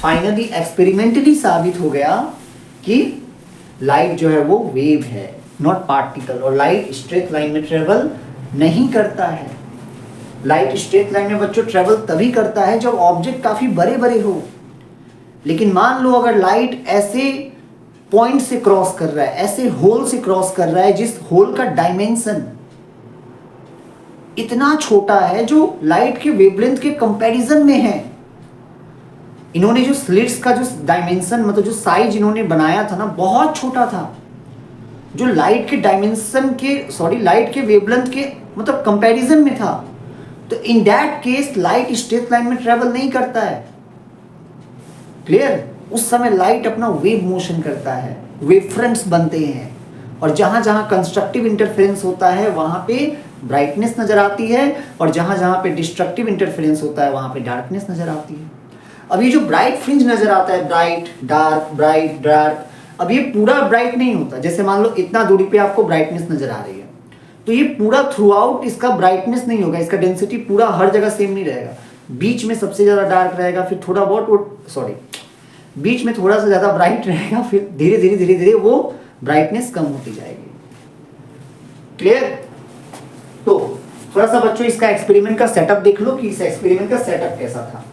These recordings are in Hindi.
फाइनली एक्सपेरिमेंटली साबित हो गया कि लाइट जो है वो वेव है, नॉट पार्टिकल। और लाइट स्ट्रेट लाइन में ट्रेवल नहीं करता है। लाइट स्ट्रेट लाइन में बच्चों ट्रेवल तभी करता है जब ऑब्जेक्ट काफी बड़े बड़े हो। लेकिन मान लो अगर लाइट ऐसे पॉइंट से क्रॉस कर रहा है, ऐसे होल से क्रॉस कर रहा है जिस होल का डायमेंशन इतना छोटा है जो लाइट के वेवलेंथ के कंपैरिजन में है। इन्होंने जो स्लिट्स का जो डायमेंशन मतलब जो साइज इन्होंने बनाया था ना, बहुत छोटा था, जो लाइट के डायमेंशन के लाइट के वेवलेंथ के मतलब कंपैरिजन में था। तो in that case light straight line में ट्रेवल नहीं करता है। क्लियर? उस समय लाइट अपना वेव मोशन करता है, वेव फ्रंट्स बनते हैं, और जहां जहां कंस्ट्रक्टिव इंटरफेरेंस होता है वहां पे ब्राइटनेस नजर आती है, और जहां जहां पे डिस्ट्रक्टिव इंटरफेरेंस होता है वहां पे डार्कनेस नजर आती है। अब ये जो ब्राइट फ्रिंज नजर आता है, ब्राइट डार्क, अब ये पूरा ब्राइट नहीं होता। जैसे मान लो इतना दूरी पे आपको ब्राइटनेस नजर आ रही है, तो ये पूरा थ्रू आउट इसका ब्राइटनेस नहीं होगा, इसका डेंसिटी पूरा हर जगह सेम नहीं रहेगा। बीच में सबसे ज्यादा डार्क रहेगा, फिर थोड़ा बहुत बीच में थोड़ा सा ज्यादा ब्राइट रहेगा, फिर धीरे धीरे वो ब्राइटनेस कम होती जाएगी। क्लियर? तो थोड़ा सा बच्चों इसका एक्सपेरिमेंट का सेटअप देख लो कि इस एक्सपेरिमेंट का सेटअप कैसा था।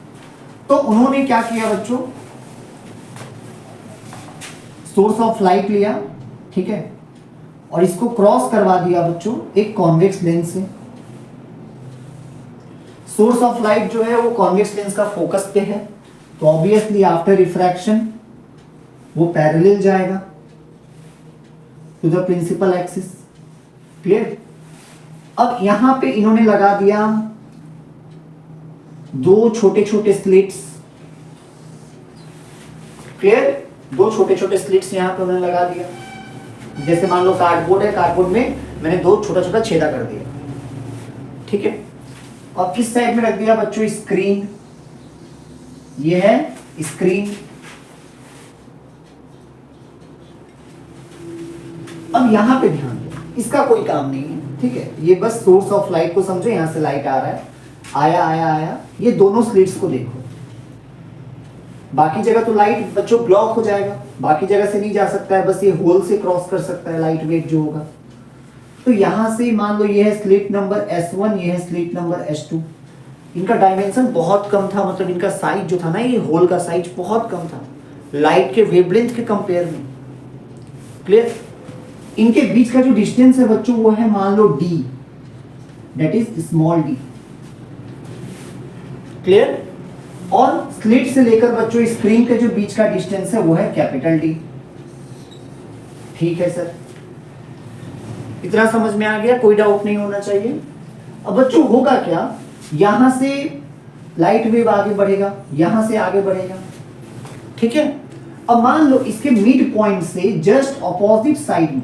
तो उन्होंने क्या किया बच्चों, सोर्स ऑफ लाइट लिया, ठीक है, और इसको क्रॉस करवा दिया बच्चों एक कॉन्वेक्स लेंस से। सोर्स ऑफ लाइट जो है वो कॉन्वेक्स लेंस का फोकस पे है, तो ऑब्वियसली आफ्टर रिफ्रैक्शन वो पैरेलल जाएगा to the principal axis. Clear? अब यहां पे इन्होंने लगा दिया दो छोटे छोटे स्लिट्स। क्लियर? दो छोटे छोटे स्लिट्स यहां पे उन्होंने लगा दिया। जैसे मान लो कार्डबोर्ड है, कार्डबोर्ड में मैंने दो छोटा छोटा छेदा कर दिया, ठीक है। और किस साइड में रख दिया बच्चों, स्क्रीन। ये है स्क्रीन। अब यहां पे ध्यान दो, इसका कोई काम नहीं है, ठीक है। ये बस सोर्स ऑफ लाइट को समझो, यहां से लाइट आ रहा है, आया, ये दोनों स्लिट्स को देखो। बाकी जगह तो लाइट बच्चों ब्लॉक हो जाएगा, बाकी जगह से नहीं जा सकता है, बस ये होल से क्रॉस कर सकता है लाइट वेव जो होगा। तो यहां से मान लो ये है स्लिट नंबर S1, ये है स्लिट नंबर S2। इनका डायमेंशन बहुत कम था, मतलब इनका साइज जो था ना, ये होल का साइज बहुत कम था लाइट के वेवलेंथ के कंपेयर में। क्लियर? इनके बीच का जो डिस्टेंस है बच्चों वो है मान लो D, that is small d। Clear? और स्लिट से लेकर बच्चों स्क्रीन के जो बीच का डिस्टेंस है वो है कैपिटल D। ठीक है सर, इतना समझ में आ गया? कोई डाउट नहीं होना चाहिए। अब बच्चों होगा क्या, यहां से लाइट वेव आगे बढ़ेगा, यहां से आगे बढ़ेगा, ठीक है। अब मान लो इसके मिड पॉइंट से जस्ट ऑपोजिट साइड में,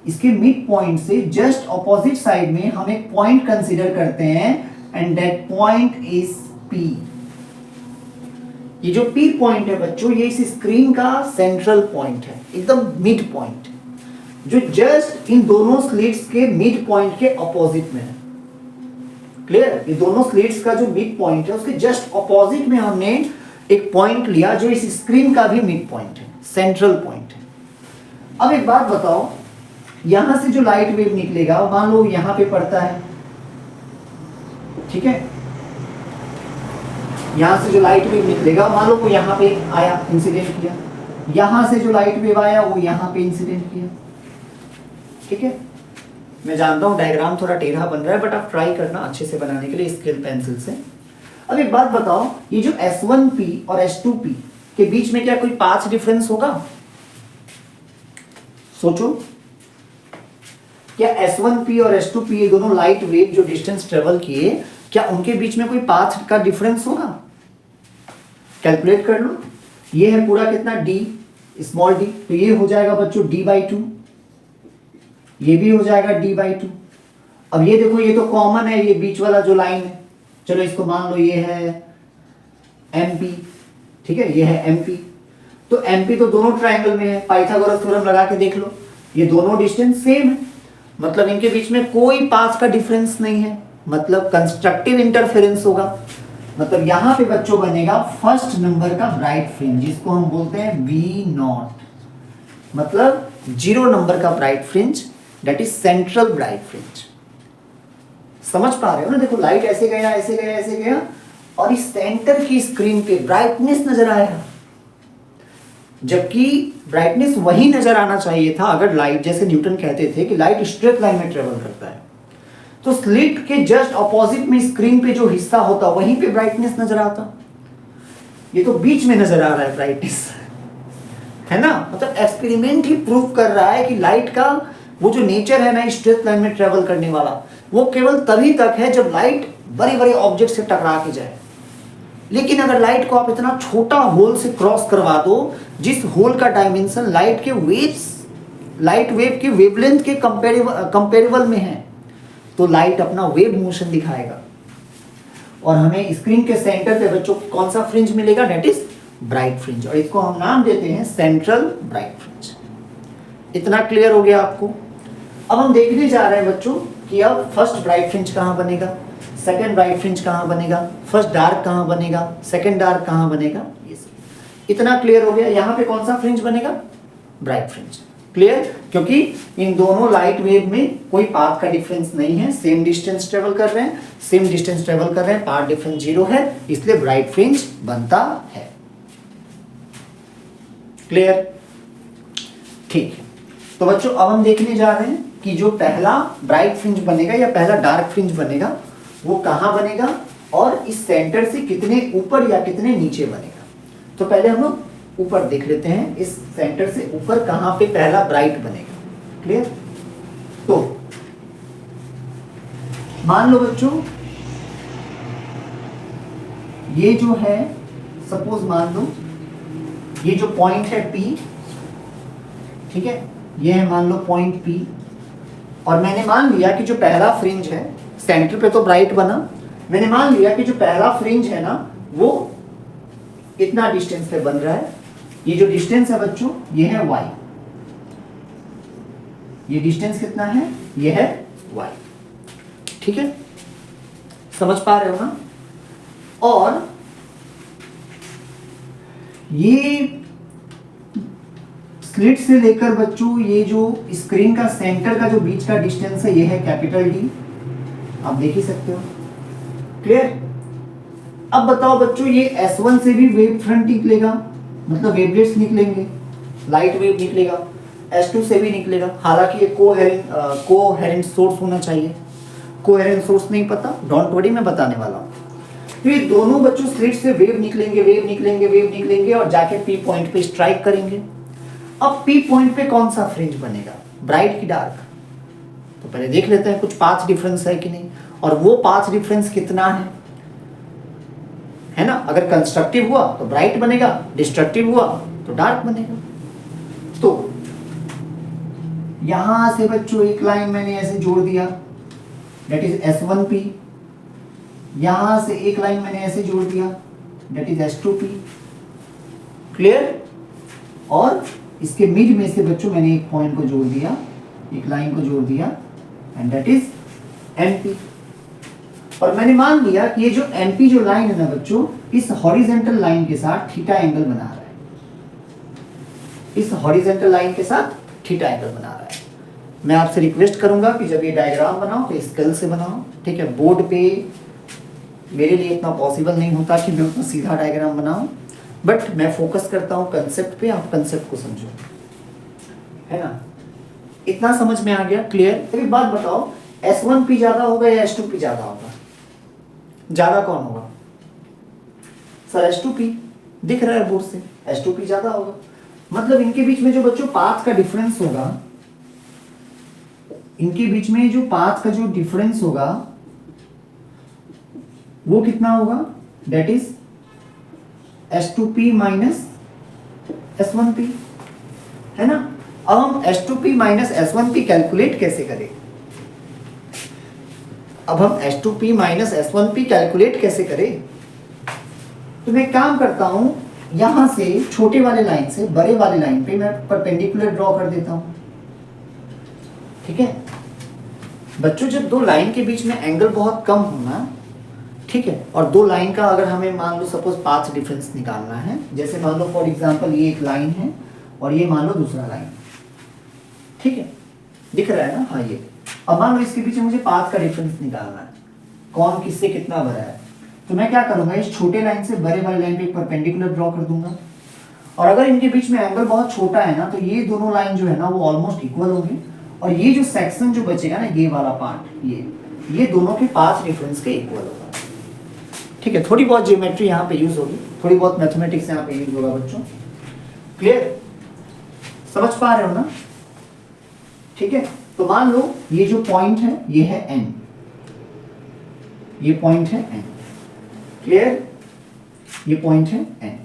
इसके मिड पॉइंट से जस्ट ऑपोजिट साइड में हम एक पॉइंट कंसीडर करते हैं, and that point is P। ये जो P पॉइंट है बच्चों, ये इस स्क्रीन का सेंट्रल पॉइंट है, एकदम मिड पॉइंट, जो जस्ट इन दोनों स्लिट्स के मिड पॉइंट के ऑपोजिट में है। क्लियर? ये दोनों स्लिट्स का जो मिड पॉइंट है उसके जस्ट ऑपोजिट में हमने एक पॉइंट लिया जो इस स्क्रीन का भी मिड पॉइंट है, सेंट्रल पॉइंट है। अब एक बात बताओ, यहां से जो लाइट वेव निकलेगा मान लो यहां पे पड़ता है, ठीक है, यहां से जो लाइट वेव निकलेगा मान लो वो यहां पे आया, इंसिडेंट किया, यहां से जो लाइट वेव आया वो यहां पे इंसिडेंट किया, ठीक है। मैं जानता हूं डायग्राम थोड़ा टेढ़ा बन रहा है, बट आप ट्राई करना अच्छे से बनाने के लिए स्केल पेंसिल से। अब एक बात बताओ, ये जो S1P और S2P के बीच में क्या कोई पाथ डिफरेंस होगा? सोचो, क्या S1P और S2P ये दोनों लाइट वेव जो डिस्टेंस ट्रेवल किए, क्या उनके बीच में कोई पाथ का डिफरेंस होगा? कैलकुलेट कर लो। ये है पूरा कितना D, स्मॉल d, तो ये हो जाएगा बच्चों D/2, ये भी हो जाएगा D/2। अब ये देखो, ये तो कॉमन है, ये बीच वाला जो लाइन है, चलो इसको मान लो ये है MP, ठीक है, ये है MP। तो MP तो दोनों ट्रायंगल में है, पाइथागोरस थ्योरम लगा के देख लो, ये दोनों डिस्टेंस सेम है, मतलब इनके बीच में कोई पाथ का डिफरेंस नहीं है, मतलब कंस्ट्रक्टिव इंटरफेरेंस होगा। मतलब यहां पे बच्चों बनेगा फर्स्ट नंबर का ब्राइट फ्रिंज, जिसको हम बोलते हैं V0, मतलब 0 नंबर का bright fringe, that is central bright fringe. समझ पा रहे हो ना? देखो लाइट ऐसे गया ऐसे गया ऐसे गया, और इस सेंटर की स्क्रीन पे ब्राइटनेस नजर आया, जबकि ब्राइटनेस वही नजर आना चाहिए था अगर लाइट, जैसे न्यूटन कहते थे कि लाइट स्ट्रेट लाइन में ट्रेवल करता है, तो स्लिट के जस्ट ऑपोजिट में स्क्रीन पे जो हिस्सा होता वहीं पे ब्राइटनेस नजर आता। ये तो बीच में नजर आ रहा है ब्राइटनेस, है ना? मतलब एक्सपेरिमेंट ही प्रूव कर रहा है कि लाइट का वो जो नेचर है ना स्ट्रेट लाइन में ट्रेवल करने वाला, वो केवल तभी तक है जब लाइट बड़े बड़े ऑब्जेक्ट से टकरा के जाए। लेकिन अगर लाइट को आप इतना छोटा होल से क्रॉस करवा दो, जिस होल का डायमेंशन लाइट के वेव्स, लाइट वेव के वेवलेंथ के कंपेरेबल में है, तो लाइट अपना वेव मोशन दिखाएगा, और हमें स्क्रीन के सेंटर पे बच्चों कौन सा फ्रिंज मिलेगा? दैट इज ब्राइट फ्रिंज, और इसको हम नाम देते हैं सेंट्रल ब्राइट फ्रिंज। इतना क्लियर हो गया आपको? अब हम देखने जा रहे हैं बच्चों कि अब फर्स्ट ब्राइट फ्रिंज कहाँ बनेगा, सेकंड ब्राइट फ्रिंज कहाँ बनेगा, फर्स्ट डार्क कहाँ बनेगा, सेकंड डार्क कहाँ बनेगा, ये सब इतना क्लियर हो गया। यहाँ पे कौन सा फ्रिंज बनेगा? Bright fringe. क्लियर? क्योंकि इन दोनों लाइट वेव में कोई पाथ का डिफरेंस नहीं है, सेम डिस्टेंस ट्रेवल कर रहे हैं, सेम डिस्टेंस ट्रेवल कर रहे हैं, पाथ डिफरेंस 0 है, इसलिए ब्राइट फ्रिंज बनता है। क्लियर? ठीक है, तो बच्चों अब हम देखने जा रहे हैं कि जो पहला ब्राइट फ्रिंज बनेगा या पहला डार्क फ्रिंज बनेगा वो कहाँ बनेगा, और इस सेंटर से कितने ऊपर या कितने नीचे बनेगा। तो पहले हम लोग ऊपर देख लेते हैं, इस सेंटर से ऊपर कहाँ पे पहला ब्राइट बनेगा। क्लियर? तो मान लो बच्चों ये जो है, सपोज मान लो ये जो पॉइंट है P, ठीक है, ये है मान लो पॉइंट P, और मैंने मान लिया कि जो पहला फ्रिंज है, सेंटर पे तो ब्राइट बना, मैंने मान लिया कि जो पहला फ्रिंज है ना वो इतना डिस्टेंस पे बन रहा है। ये जो डिस्टेंस है बच्चों ये है y, ये डिस्टेंस कितना है? ये है y। ठीक है, समझ पा रहे हो ना? और ये स्लिट से लेकर बच्चों ये जो स्क्रीन का सेंटर का जो बीच का डिस्टेंस है ये है कैपिटल D, आप देख ही सकते हो। क्लियर? अब बताओ बच्चों ये S1 से भी वेव फ्रंट निकलेगा, मतलब वेवलेट्स निकलेंगे, लाइट वेव निकलेगा, S2 से भी निकलेगा, हालांकि ये कोहेरेंट सोर्स होना चाहिए। कोहेरेंट सोर्स नहीं पता, डोंट वरी, मैं बताने वाला हूँ। तो ये दोनों बच्चों स्लिट से वेव निकलेंगे वेव निकलेंगे वेव निकलेंगे और जाके P पॉइंट पे स्ट्राइक करेंगे। अब P पॉइंट पे कौन सा फ्रिंज बनेगा, ब्राइट की डार्क? तो पहले देख लेते हैं कुछ पाथ डिफरेंस है कि नहीं, और वो पाथ डिफरेंस कितना है ना? अगर कंस्ट्रक्टिव हुआ तो ब्राइट बनेगा, डिस्ट्रक्टिव हुआ तो डार्क बनेगा। तो यहां से बच्चों एक लाइन मैंने ऐसे जोड़ दिया, दैट इज S1P, यहां से एक लाइन मैंने ऐसे जोड़ दिया, दैट इज S2P। क्लियर? और इसके मिड में से बच्चों मैंने एक पॉइंट को जोड़ दिया, एक लाइन को जोड़ दिया, एंड दैट इज MP। और मैंने मान लिया कि ये जो MP जो लाइन है ना बच्चों, इस हॉरिजेंटल लाइन के साथ थीटा एंगल बना रहा है, इस हॉरिजेंटल लाइन के साथ थीटा एंगल बना रहा है। मैं आपसे रिक्वेस्ट करूंगा कि जब ये डायग्राम बनाओ तो स्केल से बनाओ, ठीक है? बोर्ड पे मेरे लिए इतना पॉसिबल नहीं होता कि मैं उतना सीधा डायग्राम बनाऊं, बट मैं फोकस करता हूं कंसेप्ट पे, आप कंसेप्ट को समझो, है ना? इतना समझ में आ गया? क्लियर? एक बात बताओ, S1P ज्यादा होगा या S2P ज्यादा होगा? ज्यादा कौन होगा सर? S2P दिख रहा है बोर्ड से, S2P ज्यादा होगा। मतलब इनके बीच में जो बच्चों पाथ का डिफरेंस होगा, इनके बीच में जो पाथ का जो डिफरेंस होगा वो कितना होगा? That is S2P minus S1P, है ना? अब हम S2P माइनस S1P कैलकुलेट कैसे करें? अब हम S2P माइनस S1P कैलकुलेट कैसे करें? तो मैं काम करता हूं, यहां से छोटे वाले लाइन से बड़े वाले लाइन पे मैं परपेंडिकुलर ड्रॉ कर देता हूं। ठीक है बच्चों, जब दो लाइन के बीच में एंगल बहुत कम हो ना, ठीक है। और दो लाइन का अगर हमें मान लो सपोज पाथ डिफरेंस निकालना है, जैसे मान लो फॉर एग्जांपल ये एक लाइन है और ये मान लो दूसरा लाइन, ठीक है, दिख रहा है ना, हाँ ये। अब मान लो इसके पीछे मुझे पाथ का डिफरेंस निकालना है, कौन किससे कितना बड़ा है, तो मैं क्या करूंगा, इस छोटे लाइन से बड़े वाले लाइन पे एक परपेंडिकुलर ड्रॉ कर दूंगा। और अगर इनके बीच में एंगल बहुत छोटा है ना, तो ये दोनों लाइन जो है ना वो ऑलमोस्ट इक्वल होंगे, और ये जो सेक्शन जो बचेगा ना, ये वाला पार्ट, ये दोनों के पाथ डिफरेंस के इक्वल होगा। ठीक है, थोड़ी बहुत ज्योमेट्री यहाँ पे यूज होगी, थोड़ी बहुत मैथमेटिक्स यहाँ पे यूज होगा बच्चों। क्लियर, समझ पा रहे हो ना? ठीक है, तो मान लो ये जो पॉइंट है ये है n, ये पॉइंट है n। क्लियर, ये पॉइंट है n।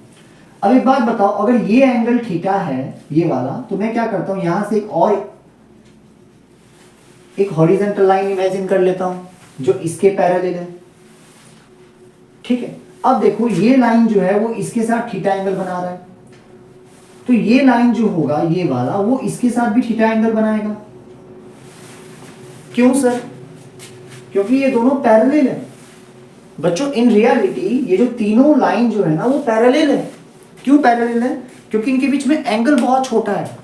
अब एक बात बताओ, अगर ये एंगल थीटा है ये वाला, तो मैं क्या करता हूं, यहां से एक हॉरिजॉन्टल लाइन इमेजिन कर लेता हूं जो इसके पैरेलल है। ठीक है, अब देखो ये लाइन जो है वो इसके साथ थीटा एंगल बना रहा है, तो ये लाइन जो होगा ये वाला, वो इसके साथ भी थीटा एंगल बनाएगा। क्यों सर? क्योंकि ये दोनों पैरेलल है बच्चों। इन रियलिटी ये जो तीनों लाइन जो है ना वो पैरेलल है। क्यों पैरेलल है? क्योंकि इनके बीच में एंगल बहुत छोटा है।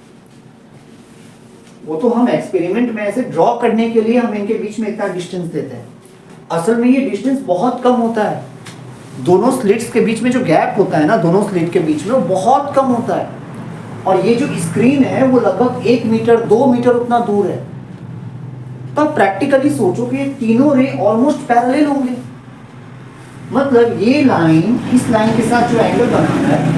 वो तो हम एक्सपेरिमेंट में ऐसे ड्रॉ करने के लिए हम इनके बीच में इतना डिस्टेंस देते हैं, असल में ये डिस्टेंस बहुत कम होता है। दोनों स्लिट्स के बीच में जो गैप होता है ना, दोनों स्लिट के बीच में, वो बहुत कम होता है। और ये जो स्क्रीन है वो लगभग 1 मीटर 2 मीटर उतना दूर है। तो आप प्रैक्टिकली सोचो कि ये तीनों रे ऑलमोस्ट पैरेलल होंगे, मतलब ये लाइन इस लाइन के साथ जो एंगल बना रहा है,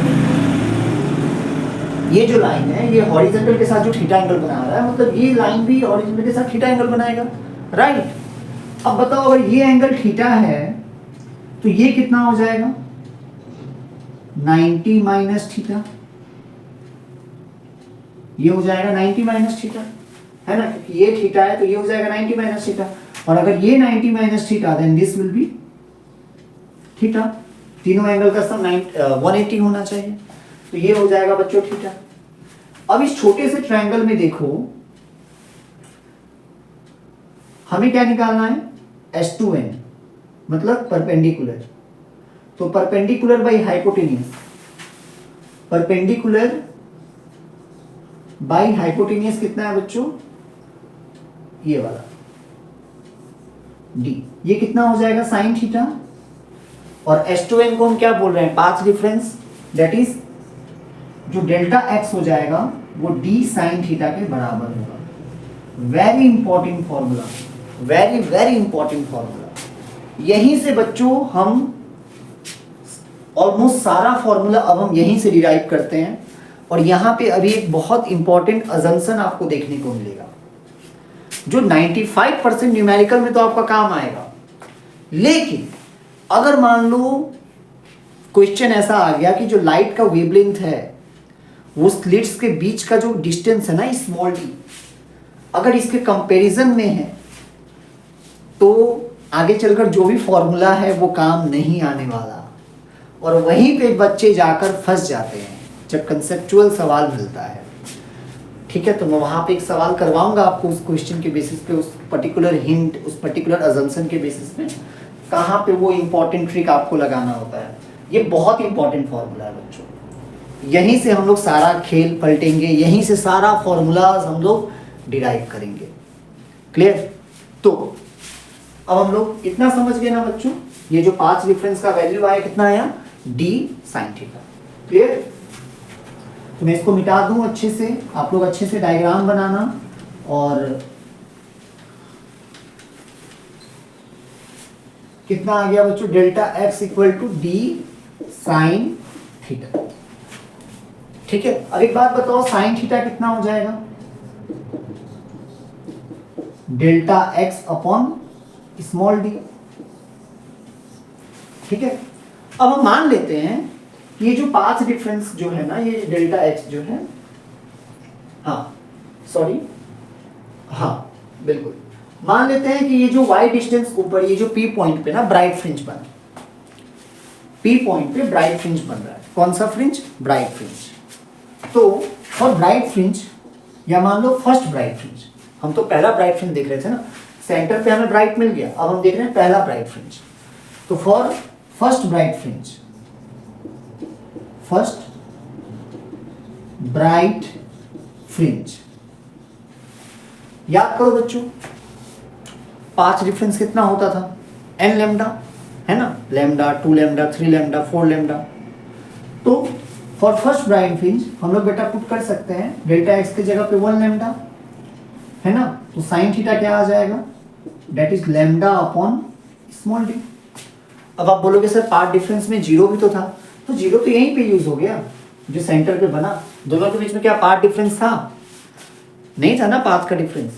ये जो लाइन है ये हॉरिजॉन्टल के साथ जो थीटा एंगल बना रहा है, मतलब ये लाइन भी हॉरिजॉन्टल के साथ थीटा एंगल बनाएगा, राइट? अब बताओ, अगर ये एंगल थीटा है तो ये कितना हो जाएगा, 90 माइनस थीटा। ये हो जाएगा 90 माइनस थीटा, है ना, क्योंकि ये थीटा है तो ये हो जाएगा 90 माइनस थीटा। और अगर ये 90 minus theta, then this will be theta. तीनों एंगल का सम 180 होना चाहिए, तो ये हो जाएगा बच्चों थीटा। अब इस छोटे से ट्रायंगल में देखो, हमें क्या निकालना है, S2n, मतलब परपेंडिकुलर। तो perpendicular by hypotenuse, perpendicular by hypotenuse कितना है बच्चों, ये वाला d, ये कितना हो जाएगा साइन थीटा। और S2n को हम क्या बोल रहे हैं, पाथ डिफरेंस, दैट इज जो डेल्टा x हो जाएगा वो d साइन थीटा के बराबर होगा। Very important formula, very very important formula. यहीं से बच्चों हम ऑलमोस्ट सारा फॉर्मूला अब हम यहीं से डिराइव करते हैं। और यहाँ पे अभी एक बहुत इंपॉर्टेंट अजम्पशन आपको देखने को मिलेगा, जो 95% न्यूमेरिकल में तो आपका काम आएगा। लेकिन अगर मान लो क्वेश्चन ऐसा आ गया कि जो लाइट का वेवलेंथ है वो स्लिट्स के बीच का जो डिस्टेंस है ना, स्मॉल डी, अगर इसके कंपैरिजन में है, तो आगे चलकर जो भी फॉर्मूला है वो काम नहीं आने वाला। और वहीं पे बच्चे जाकर फंस जाते हैं जब कंसेप्चुअल सवाल मिलता है। ठीक है, तो मैं वहां पे एक सवाल करवाऊंगा आपको उस क्वेश्चन के बेसिस पे, उस पर्टिकुलर हिंट, उस पर्टिकुलर अजम्पशन के बेसिस पे, कहाँ पे वो इंपॉर्टेंट ट्रिक आपको लगाना होता है। ये बहुत इंपॉर्टेंट फॉर्मूला है बच्चों, यहीं से हम लोग सारा खेल पलटेंगे, यहीं से सारा फॉर्मूलाज हम लोग डिराइव करेंगे। क्लियर? तो अब हम लोग इतना समझ गए ना बच्चों, ये जो पाथ डिफरेंस का वैल्यू आया कितना आया, d साइन थीटा। क्लियर? तो मैं इसको मिटा दूं अच्छे से, आप लोग अच्छे से डायग्राम बनाना। और कितना आ गया बच्चों, delta x equal to d sine theta. ठीक है, अब एक बात बताओ, साइन थीटा कितना हो जाएगा, delta x upon small D. ठीक है, अब हम मान लेते हैं कि ये जो पाथ डिफरेंस जो है ना, ये डेल्टा x जो है, हाँ सॉरी, हाँ बिल्कुल, मान लेते हैं कि ये जो y डिस्टेंस ऊपर, ये जो P पॉइंट पे ना ब्राइट फ्रिंज बन, P पॉइंट पे ब्राइट फ्रिंज बन रहा है। कौन सा फ्रिंज, ब्राइट फ्रिंज। तो फॉर ब्राइट फ्रिंज, या मान लो फर्स्ट ब्राइट फ्रिंज, हम तो पहला ब्राइट फ्रिंज देख रहे थे ना, सेंटर पे हमें ब्राइट मिल गया, अब हम देख रहे हैं पहला ब्राइट फ्रिंज। तो for first bright fringe, first bright fringe, याद करो बच्चों, पाथ डिफरेंस कितना होता था, n लैम्डा, है ना, लैम्डा, 2 लैम्डा, 3 लैम्डा, 4 लैम्डा। तो फॉर फर्स्ट ब्राइट फ्रिंज हम लोग बेटा पुट कर सकते हैं डेल्टा एक्स की जगह पे 1 लैम्डा, है ना, तो साइन थीटा क्या आ जाएगा, that is lambda upon small D. अब आप बोलोगे सर पाथ डिफरेंस में जीरो भी तो था, तो जीरो तो यहीं पे यूज हो गया जो सेंटर पे बना, दोनों के बीच में क्या पाथ डिफरेंस था, नहीं था ना पाथ का डिफरेंस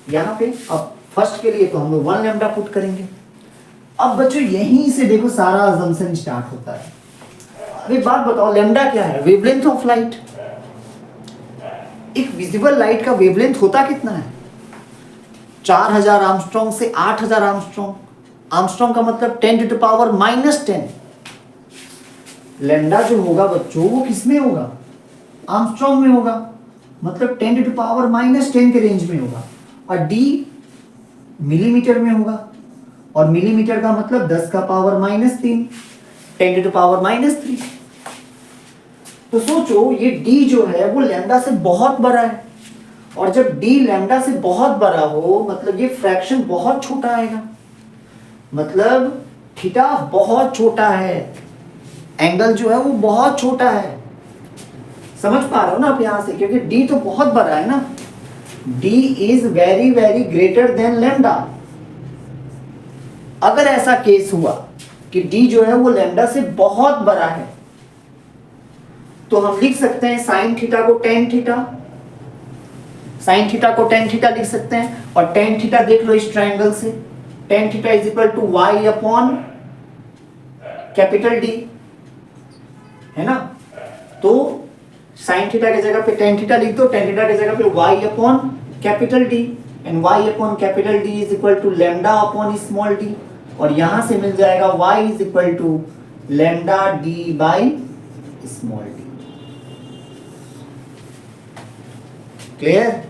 यहाँ पे। अब फर्स्ट के लिए तो हम लोग 1 लैम्डा पुट करेंगे। अब बच्चों यहीं से देखो सारा अजम्पशन स्टार्ट होता है। अब एक बात बताओ, लैम्डा क्या है, वेवलेंथ ऑफ लाइट। एक विजिबल लाइट का वेवलेंथ होता कितना है, 4000 आर्मस्ट्रॉन्ग से 8000 आर्मस्ट्रॉन्ग। आर्मस्ट्रॉन्ग का मतलब 10⁻⁻10। लैम्डा जो होगा बच्चों वो किसमें होगा, आर्मस्ट्रॉन्ग में होगा, मतलब 10⁻⁻10 के रेंज में होगा। और डी मिलीमीटर में होगा, और मिलीमीटर का मतलब 10⁻−3, 10⁻−3। तो सोचो ये डी जो है वो लैम्डा से बहुत बड़ा है, और जब डी लैम्डा से बहुत बड़ा हो मतलब ये फ्रैक्शन बहुत छोटा आएगा, मतलब थीटा बहुत छोटा है, एंगल जो है वो बहुत छोटा है। समझ पा रहे हो ना आप यहां से, क्योंकि डी तो बहुत बड़ा है ना, D is very very greater than lambda. अगर ऐसा केस हुआ कि डी जो है वो लैम्डा से बहुत बड़ा है, तो हम लिख सकते हैं साइन थीटा को टेन थीटा, साइन थीटा को टेन थीटा लिख सकते हैं। और टेन थीटा देख लो इस ट्राइंगल से, tan theta is equal to y upon capital D, है ना। तो साइन थीटा की जगह पे टेन थीटा लिख दो, टेन थीटा की जगह पे y upon capital D, and y upon capital D is equal to lambda upon small d, और यहां से मिल जाएगा y is equal to lambda D by small d. Clear.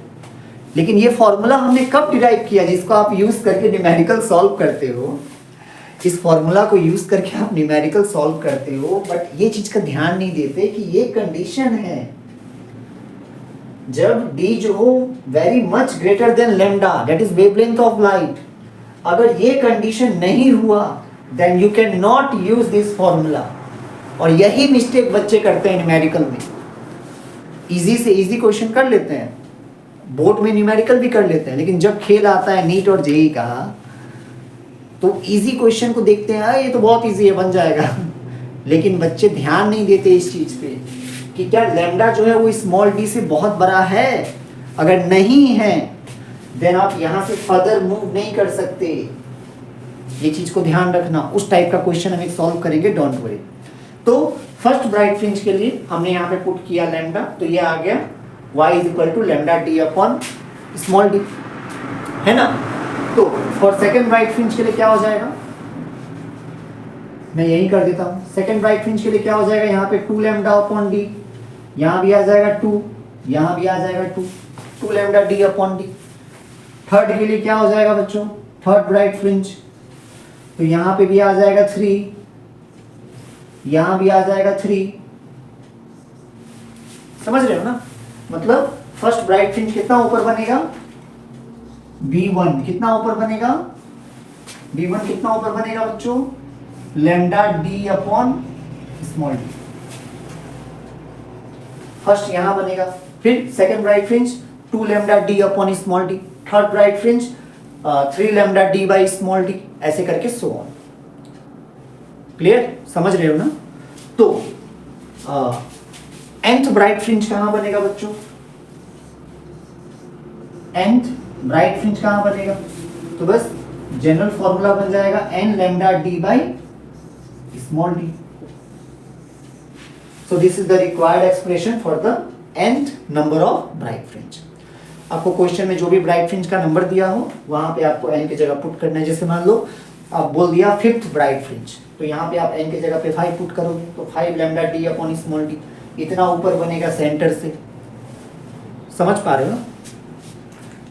लेकिन ये फॉर्मूला हमने कब डिराइव किया, जिसको आप यूज करके न्यूमेरिकल सॉल्व करते हो, इस फॉर्मूला को यूज करके आप न्यूमेरिकल सॉल्व करते हो, बट ये चीज का ध्यान नहीं देते कि ये कंडीशन है जब d जो हो very much greater than lambda, that is wavelength of light. अगर ये कंडीशन नहीं हुआ then you can not use this formula, और यही मिस्टेक बच्चे करते हैं न्यूमेरिकल में। इजी से इजी क्वेश्चन कर लेते हैं, बोर्ड में न्यूमेरिकल भी कर लेते हैं, लेकिन जब खेल आता है नीट और जेई का, तो इजी क्वेश्चन को देखते हैं ये तो बहुत इजी है बन जाएगा, लेकिन बच्चे ध्यान नहीं देते इस चीज पे कि क्या लैम्डा जो है वो स्मॉल डी से बहुत बड़ा है। अगर नहीं है देन आप यहां से फर्दर मूव नहीं कर सकते, ये चीज को ध्यान रखना। उस टाइप का क्वेश्चन हम एक सॉल्व करेंगे, डोंट वरी। तो फर्स्ट ब्राइट फ्रिंज के लिए हमने यहाँ पे पुट किया लैम्डा, तो ये आ गया y is equal to lambda D upon small d, है ना। तो फॉर सेकेंड ब्राइट फ्रिंज के लिए क्या हो जाएगा, मैं यही कर देता हूँ। सेकेंड ब्राइट फ्रिंज के लिए क्या हो जाएगा, यहाँ पे 2 लैम्डा अपॉन डी, यहाँ भी आ जाएगा 2, यहाँ भी आ जाएगा 2, 2 lambda D upon D. Third के लिए क्या हो जाएगा बच्चों, थर्ड ब्राइट फ्रिंज, तो यहाँ पे भी आ जाएगा 3, यहाँ भी आ जाएगा 3। समझ रहे हो ना, मतलब फर्स्ट ब्राइट फ्रिंज कितना ऊपर बनेगा, B1 कितना ऊपर बनेगा, B1 कितना ऊपर बनेगा बच्चों, lambda D upon small D. First यहां बनेगा, फिर second bright fringe 2 lambda D upon small D, third bright fringe 3 lambda D by small D, ऐसे करके सो ऑन। क्लियर, समझ रहे हो ना। तो nth ब्राइट फ्रिंज कहां बनेगा बच्चों, nth ब्राइट फ्रिंज कहां बनेगा, तो बस जनरल फॉर्मूला बन जाएगा n lambda D by small D. So this is the required expression for the nth number of bright fringe. आपको क्वेश्चन में जो भी ब्राइट फ्रिंज का नंबर दिया हो वहां पे आपको n की जगह पुट करना है। जैसे मान लो आप बोल दिया 5th ब्राइट फ्रिंज, तो यहाँ पे आप n की जगह पे 5 पुट करोगे, तो 5 lambda D upon small D, इतना ऊपर बनेगा सेंटर से। समझ पा रहे हो।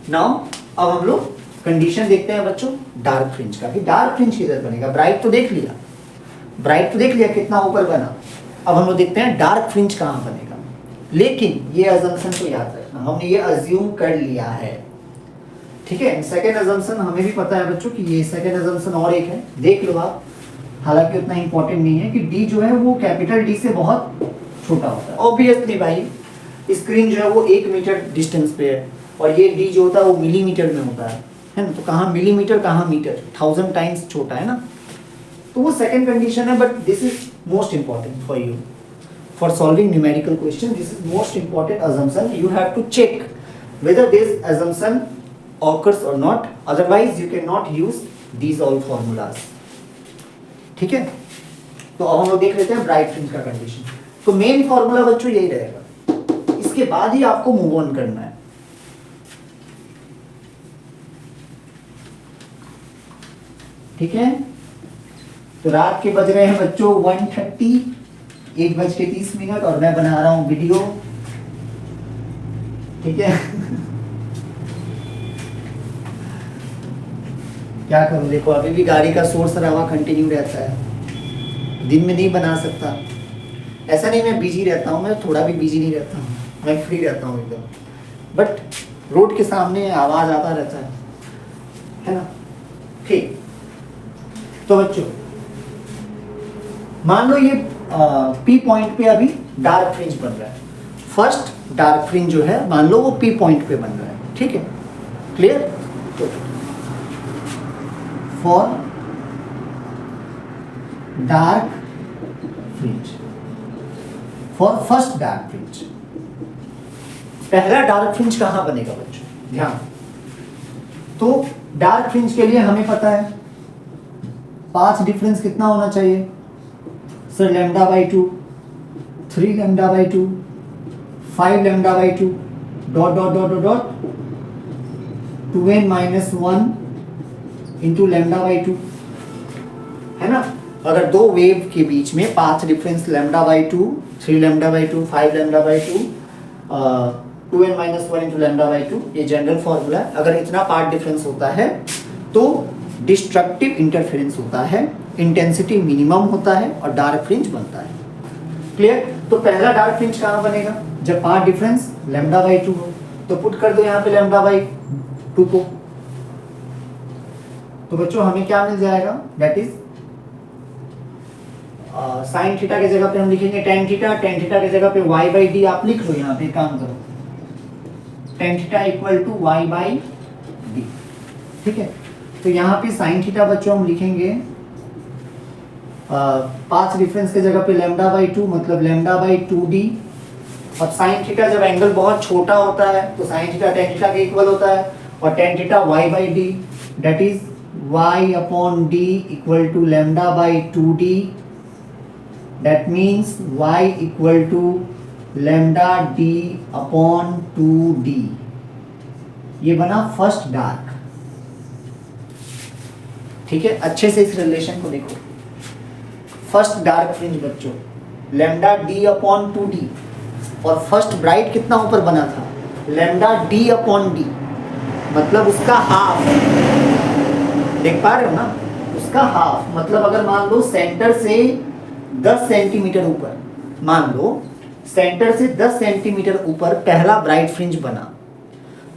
नाउ अब हम लोग कंडीशन देखते हैं बच्चों डार्क फ्रिंज का, कि डार्क फ्रिंज किधर बनेगा। ब्राइट तो देख लिया, ब्राइट तो देख लिया कितना ऊपर बना, अब हम लोग देखते हैं डार्क फ्रिंज कहाँ बनेगा। लेकिन ये अजम्पशन तो याद रखना, हमने ये अज्यूम कर लिया है, ठीक है। सेकेंड अजम्पशन हमें भी पता है बच्चों कि ये सेकेंड अजम्पशन और एक है, देख लो आप, हालांकि उतना इंपॉर्टेंट नहीं है कि डी जो है वो कैपिटल डी से बहुत छोटा होता है। ऑब्वियसली भाई स्क्रीन जो है वो 1 मीटर डिस्टेंस पे है और ये डी जो होता है वो मिलीमीटर में होता है ना, तो कहाँ मिलीमीटर कहाँ मीटर, 1000 टाइम्स छोटा है ना। तो वो सेकेंड कंडीशन है, but this is most important for you for solving numerical question. This is most important assumption, you have to check whether this assumption occurs or not, otherwise you cannot use these all formulas, ठीक है। तो अब हम लोग देख लेते हैं ब्राइट फ्रिंज का कंडीशन। तो मेन फॉर्मूला बच्चों यही रहेगा, इसके बाद ही आपको मूव ऑन करना है, ठीक है। तो रात के बज रहे हैं बच्चों 1:30, 1:30 और मैं बना रहा हूं वीडियो, ठीक है। क्या करूं, देखो अभी भी गाड़ी का शोर शराबा कंटिन्यू रहता है, दिन में नहीं बना सकता। ऐसा नहीं मैं बिजी रहता हूँ, मैं थोड़ा भी बिजी नहीं रहता हूँ, मैं फ्री रहता हूँ एकदम, बट रोड के सामने आवाज आता रहता है ना, ठीक। तो बच्चों मान लो ये पी पॉइंट पे अभी डार्क फ्रिंज बन रहा है, फर्स्ट डार्क फ्रिंज जो है मान लो वो पी पॉइंट पे बन रहा है, ठीक है, क्लियर। तो for dark fringe, for first dark fringe, पहला डार्क फ्रिंज कहां बनेगा बच्चों, ध्यान। तो डार्क फ्रिंज के लिए हमें पता है पाथ डिफरेंस कितना होना चाहिए sir, λ/2, 3λ/2, 5λ/2 dot dot dot dot dot 2n - 1 into λ/2, है ना। अगर दो वेव के बीच में पाथ डिफरेंस λ/2, 3λ/2, 5λ/2, 2n - 1 इंटू λ/2, ये जनरल फॉर्मूला है। अगर इतना पाथ डिफरेंस होता है तो डिस्ट्रक्टिव इंटरफेरेंस होता है, इंटेंसिटी मिनिमम होता है और डार्क फ्रिंज बनता है, क्लियर। तो पहला डार्क फ्रिंज कहां बनेगा, जब पाथ डिफरेंस λ/2 हो, तो पुट कर दो यहाँ पे λ/2 को, तो बच्चों हमें क्या मिल जाएगा, दैट इज साइन थीटा के जगह पे हम लिखेंगे टेन थीटा, टेन थीटा के जगह पे y/d आप लिख लो, यहाँ पे काम करो, tan theta equal to y/d, ठीक है। तो यहाँ पे साइन थीटा बच्चों हम लिखेंगे पाथ डिफरेंस के जगह पे λ/2 मतलब λ/2d, और साइन थीटा जब एंगल बहुत छोटा होता है तो साइन थीटा टेन थीटा के इक्वल होता है, और tan theta y/d, that is y/d equal to λ/2d, that means y equal to λd/2d। ये बना फर्स्ट डार्क, ठीक है। अच्छे से इस रिलेशन को देखो, फर्स्ट डार्क फ्रिंज बच्चों λd/2d, और फर्स्ट ब्राइट कितना ऊपर बना था λd/d, मतलब उसका हाफ, देख पा रहे हो ना, उसका हाफ, मतलब अगर मान लो सेंटर से 10 सेंटीमीटर ऊपर, मान लो सेंटर से 10 सेंटीमीटर ऊपर पहला ब्राइट फ्रिंज बना,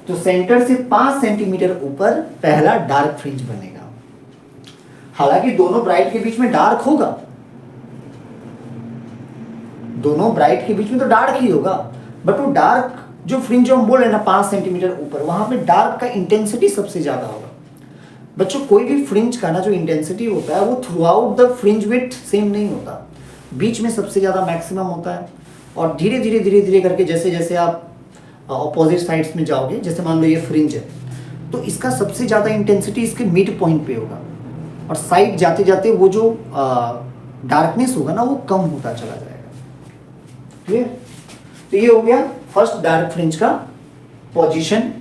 तो सेंटर से 5 सेंटीमीटर ऊपर पहला डार्क फ्रिंज बनेगा। हालांकि दोनों ब्राइट के बीच में डार्क होगा, दोनों ब्राइट के बीच में तो डार्क ही होगा, बट वो डार्क जो फ्रिंज जो हम बोल रहे हैं ना 5 सेंटीमीटर ऊपर, वहां पे डार्क का इंटेंसिटी सबसे ज्यादा होगा। बच्चों कोई भी फ्रिंज का ना जो इंटेंसिटी होता है वो through out the fringe width same नहीं होता, बीच में सबसे ज्यादा मैक्सिमम होता है, और धीरे धीरे धीरे धीरे करके जैसे जैसे आप ऑपोजिट साइड्स में जाओगे, जैसे मान लो ये फ्रिंज है तो इसका सबसे ज्यादा इंटेंसिटी इसके मिड पॉइंट पे होगा, और साइड जाते जाते वो जो डार्कनेस होगा ना वो कम होता चला जाएगा, क्लियर। तो ये हो गया फर्स्ट डार्क फ्रिंज का position,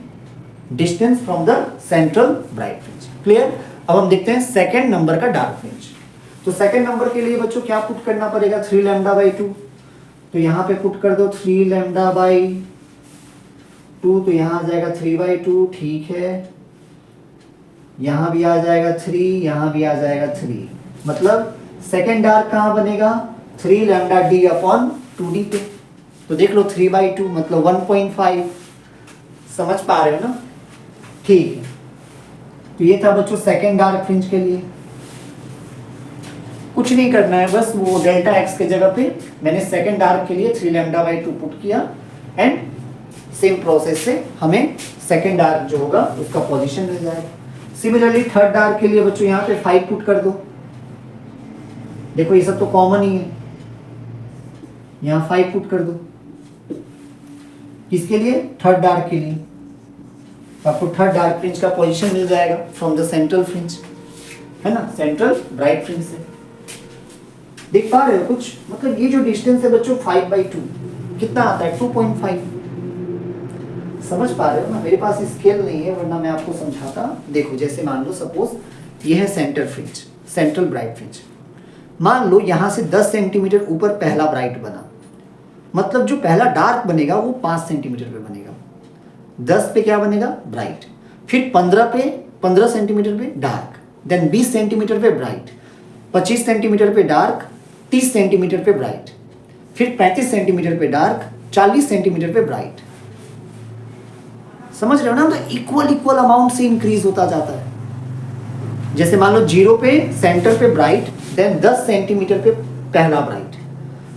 distance from the central bright fringe, clear. अब हम देखते हैं सेकंड नंबर का डार्क फ्रिंज। तो सेकंड नंबर के लिए बच्चों क्या पुट करना पड़ेगा, 3λ/2, तो यहाँ पे पुट कर दो 3λ/2, तो यहाँ आ जाएगा 3/2, ठीक है। यहाँ भी आ जाएगा 3, यहाँ भी आ जाएगा 3, मतलब सेकेंड डार्क कहाँ बनेगा 3 लैम्डा डी अपॉन 2d पे। तो देख लो 3/2 मतलब 1.5। समझ पा रहे हो ना? ठीक है, तो ये था बच्चों सेकेंड डार्क फ्रिंज के लिए। कुछ नहीं करना है, बस वो डेल्टा एक्स के जगह पे मैंने सेकेंड डार्क के लिए 3 लैम्डा बाई 2 पुट किया एंड सेम प्रोसेस से हमें सेकेंड डार्क जो होगा उसका पोजीशन मिल जाएगा। सिमिलरली थर्ड डार्क के लिए बच्चों यहाँ पे 5 पुट कर दो। देखो ये सब तो कॉमन ही है, यहाँ 5 पुट कर दो। किसके लिए? थर्ड डार्क के लिए। तो आपको थर्ड डार्क फ्रिंज का पोजीशन मिल जाएगा फ्रॉम द सेंट्रल फ्रिंज, है ना, सेंट्रल ब्राइट फ्रिंज से। देख पा रहे हो कुछ? मतलब ये जो डिस्टेंस है बच्चों 5/2 कितना आता है 2.5। समझ पा रहे हो ना? मेरे पास स्केल नहीं है वरना मैं आपको समझाता। देखो जैसे मान लो सपोज ये है centre fringe, central bright fringe. मान लो यहाँ से 10 सेंटीमीटर ऊपर पहला ब्राइट बना, मतलब जो पहला डार्क बनेगा वो 5 सेंटीमीटर पे बनेगा। 10 पे क्या बनेगा? ब्राइट। फिर 15 सेंटीमीटर पे डार्क, देन 20 सेंटीमीटर पे ब्राइट, 25 सेंटीमीटर पे डार्क, 30 सेंटीमीटर पे ब्राइट, फिर 35 सेंटीमीटर पे डार्क, 40 सेंटीमीटर पे ब्राइट। समझ रहे हो ना? तो इक्वल अमाउंट से इंक्रीज होता जाता है। जैसे मान लो 0 पे सेंटर पे ब्राइट, देन 10 सेंटीमीटर पे पहला ब्राइट,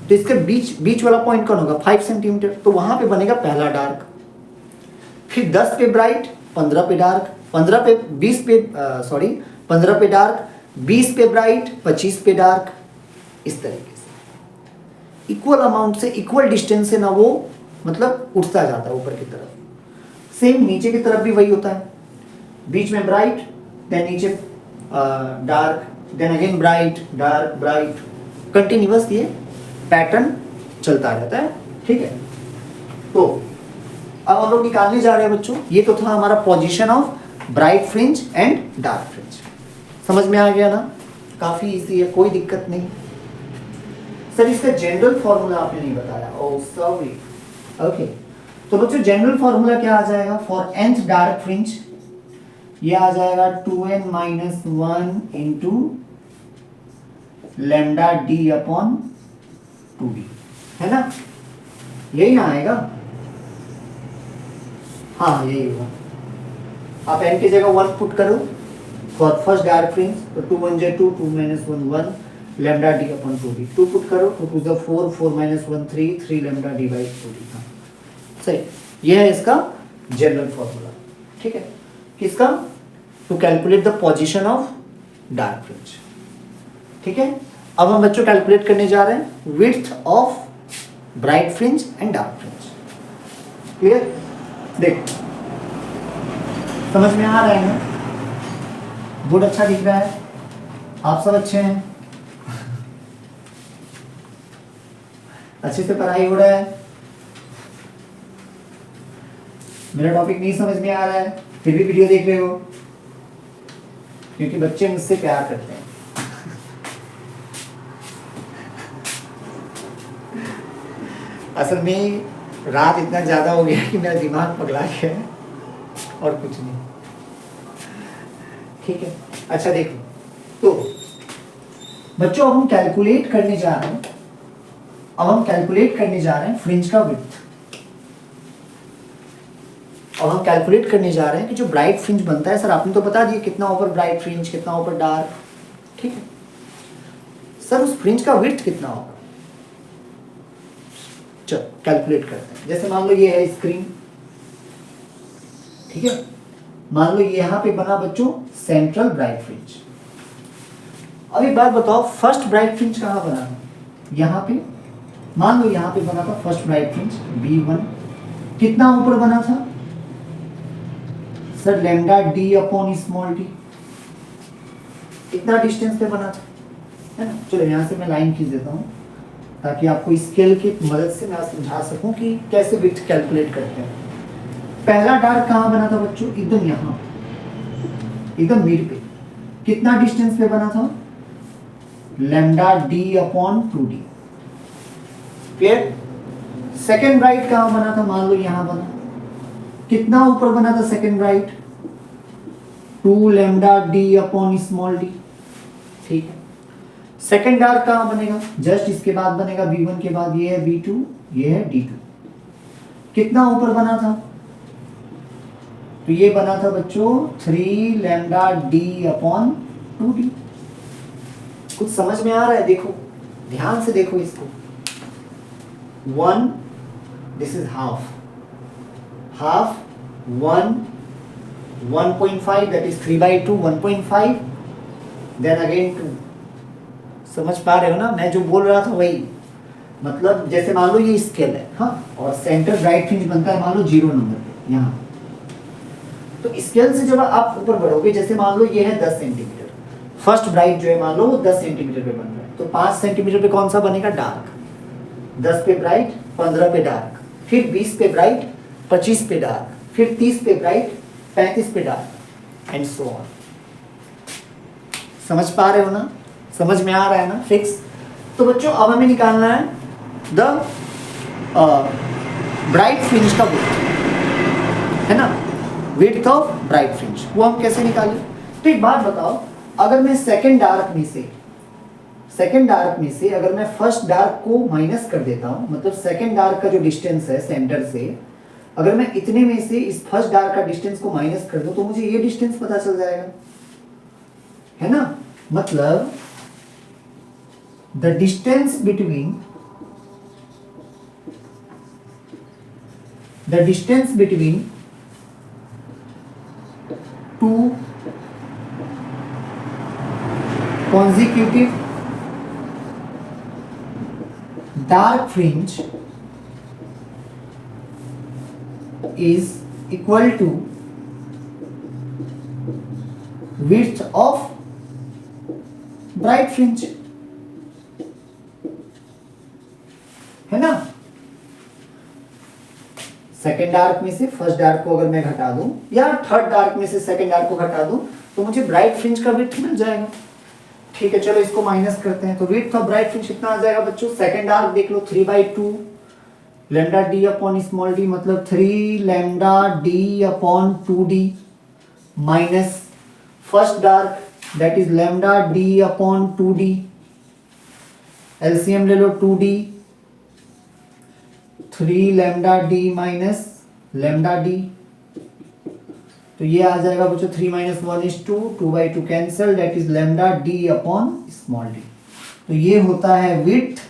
तो इसके बीच वाला पॉइंट कौन होगा? 5 सेंटीमीटर, तो वहां पे बनेगा पहला डार्क। फिर 10 पे ब्राइट, 15 पे डार्क, 15 पे 20 पे 15 पे डार्क, 20 पे ब्राइट, 25 पे डार्क। इस तरीके से इक्वल अमाउंट से, इक्वल डिस्टेंस से ना वो मतलब उठता जाता है ऊपर की तरफ। सेम नीचे की तरफ भी वही होता है, बीच में ब्राइट, देन नीचे dark, then again bright, dark, bright, continuous ये पैटर्न चलता रहता है। ठीक है, तो अब हम लोग निकालने जा रहे हैं बच्चों, ये तो था हमारा position of bright fringe and dark fringe. समझ में आ गया ना? काफी इजी है, कोई दिक्कत नहीं। सर इसका जनरल फॉर्मूला आपने नहीं बताया, ओह सॉरी। ओके, तो बच्चों जनरल फॉर्मूला क्या आ जाएगा फॉर nth डार्क फ्रिंज? ये आ जाएगा 2n minus 1 into lambda D upon 2d, है ना? यही ना आएगा? हाँ यही होगा। आप n की जगह 1 पुट करो फॉर फर्स्ट डार्क फ्रिंज, तो 2 1 जा 2, 2 minus 1 1 lambda D upon 2d। 2 put करो, 2 2 जा 4, 4 minus 1 3, 3 lambda D by 2d। हाँ सही, यह है इसका जनरल फॉर्मूला। ठीक है, किसका? To calculate the position of dark fringe. ठीक है, अब हम बच्चों कैलकुलेट करने जा रहे हैं width of bright fringe and dark fringe. Clear? देख समझ में आ रहा है ना? बोर्ड अच्छा दिख रहा है? आप सब अच्छे हैं? अच्छे से पढ़ाई हो रहा है? मेरा टॉपिक नहीं समझ में आ रहा है फिर भी वीडियो देख रहे हो? क्योंकि बच्चे मुझसे प्यार करते हैं। असल में रात इतना ज्यादा हो गया कि मेरा दिमाग पगला गया है और कुछ नहीं। ठीक है, अच्छा देखो, तो बच्चों अब हम कैलकुलेट करने जा रहे हैं, फ्रिंज का विड्थ। अब हम कैलकुलेट करने जा रहे हैं कि जो ब्राइट फ्रिंज बनता है, सर आपने तो बता दिया कितना ऊपर ब्राइट फ्रिंज, कितना ऊपर डार्क। ठीक है सर, उस फ्रिंज का विड्थ कितना होगा? चलो कैलकुलेट करते हैं। जैसे मान लो ये है स्क्रीन, ठीक है, मान लो ये यहां पे बना बच्चों सेंट्रल ब्राइट फ्रिंज। अब एक बात बताओ, फर्स्ट ब्राइट फ्रिंज कहां बना? यहां पे मान लो यहां पे बना था फर्स्ट ब्राइट फ्रिंज B1। कितना ऊपर बना था sir? Lambda D upon small D. कितना डिस्टेंस पे बना था, है ना? चलो यहां से मैं लाइन खींच देता हूं ताकि आपको स्केल की मदद से मैं समझा सकूं कि कैसे विड्थ कैलकुलेट करते हैं। पहला डार्क कहां बना था बच्चों? एकदम यहां, एकदम मिड पे। कितना डिस्टेंस पे बना था? Lambda D upon 2d। Clear? Second bright कहां बना था? मान लो यहां बना। कितना ऊपर बना था second bright? 2 lambda D upon small D. ठीक है, सेकेंड डार्क कहाँ बनेगा? जस्ट इसके बाद बनेगा, B1 के बाद ये है B2, ये है D2। कितना ऊपर बना था? तो ये बना था बच्चों 3 लैम्डा डी अपॉन 2D। कुछ समझ में आ रहा है? देखो ध्यान से देखो इसको। 1, this is half, half 1, 1.5 that is 3/2, 1.5, then again 2। समझ पा रहे हो ना मैं जो बोल रहा था वही, मतलब जैसे मान लो ये स्केल है, हाँ, और सेंटर ब्राइट फ्रिंज बनता है मान लो 0 नंबर पे यहाँ। तो स्केल से जब आप ऊपर बढ़ोगे, जैसे मान लो ये है 10 सेंटीमीटर, फर्स्ट ब्राइट जो है मान लो वो 10 सेंटीमीटर पे बन रहा है, तो 5 सेंटीमीटर पे कौन सा बनेगा? डार्क। 10 पे ब्राइट, 15 पे डार्क, फिर 20 पे ब्राइट, 25 पे डार्क, फिर 30 पे ब्राइट, 35 पे डार्क, एंड सो ऑन। समझ पा रहे हो ना? समझ में आ रहा है ना? फिक्स। तो बच्चों अब हमें निकालना है द ब्राइट फ्रिंज का विड्थ, है ना, विड्थ ऑफ ब्राइट फ्रिंज। वो हम कैसे निकालें? तो एक बात बताओ, अगर मैं सेकेंड डार्क में से अगर मैं फर्स्ट डार्क को माइनस कर देता हूं, मतलब सेकेंड डार्क का जो डिस्टेंस है सेंटर से, अगर मैं इतने में से इस फर्स्ट डार्क का डिस्टेंस को माइनस कर दूं तो मुझे ये डिस्टेंस पता चल जाएगा, है ना। मतलब the distance between to consecutive dark fringe is equal to width of bright fringe, है ना। सेकेंड डार्क में से फर्स्ट डार्क को अगर मैं घटा दूं, या थर्ड डार्क में से सेकेंड डार्क को घटा दूं, तो मुझे ब्राइट फ्रिंज का विड्थ मिल जाएगा। ठीक है, चलो इसको माइनस करते हैं। तो विड्थ ऑफ ब्राइट फ्रिंज कितना आ जाएगा बच्चों? सेकेंड डार्क देख लो 3/2 lambda D upon small D, मतलब 3 lambda D upon 2D, minus first dark that is lambda D upon 2D, LCM ले लो 2D, 3 lambda D minus lambda D, तो ये आ जाएगा बच्चों 3 - 1 is 2, 2/2 cancel, that is lambda D upon small D. तो ये होता है विड्थ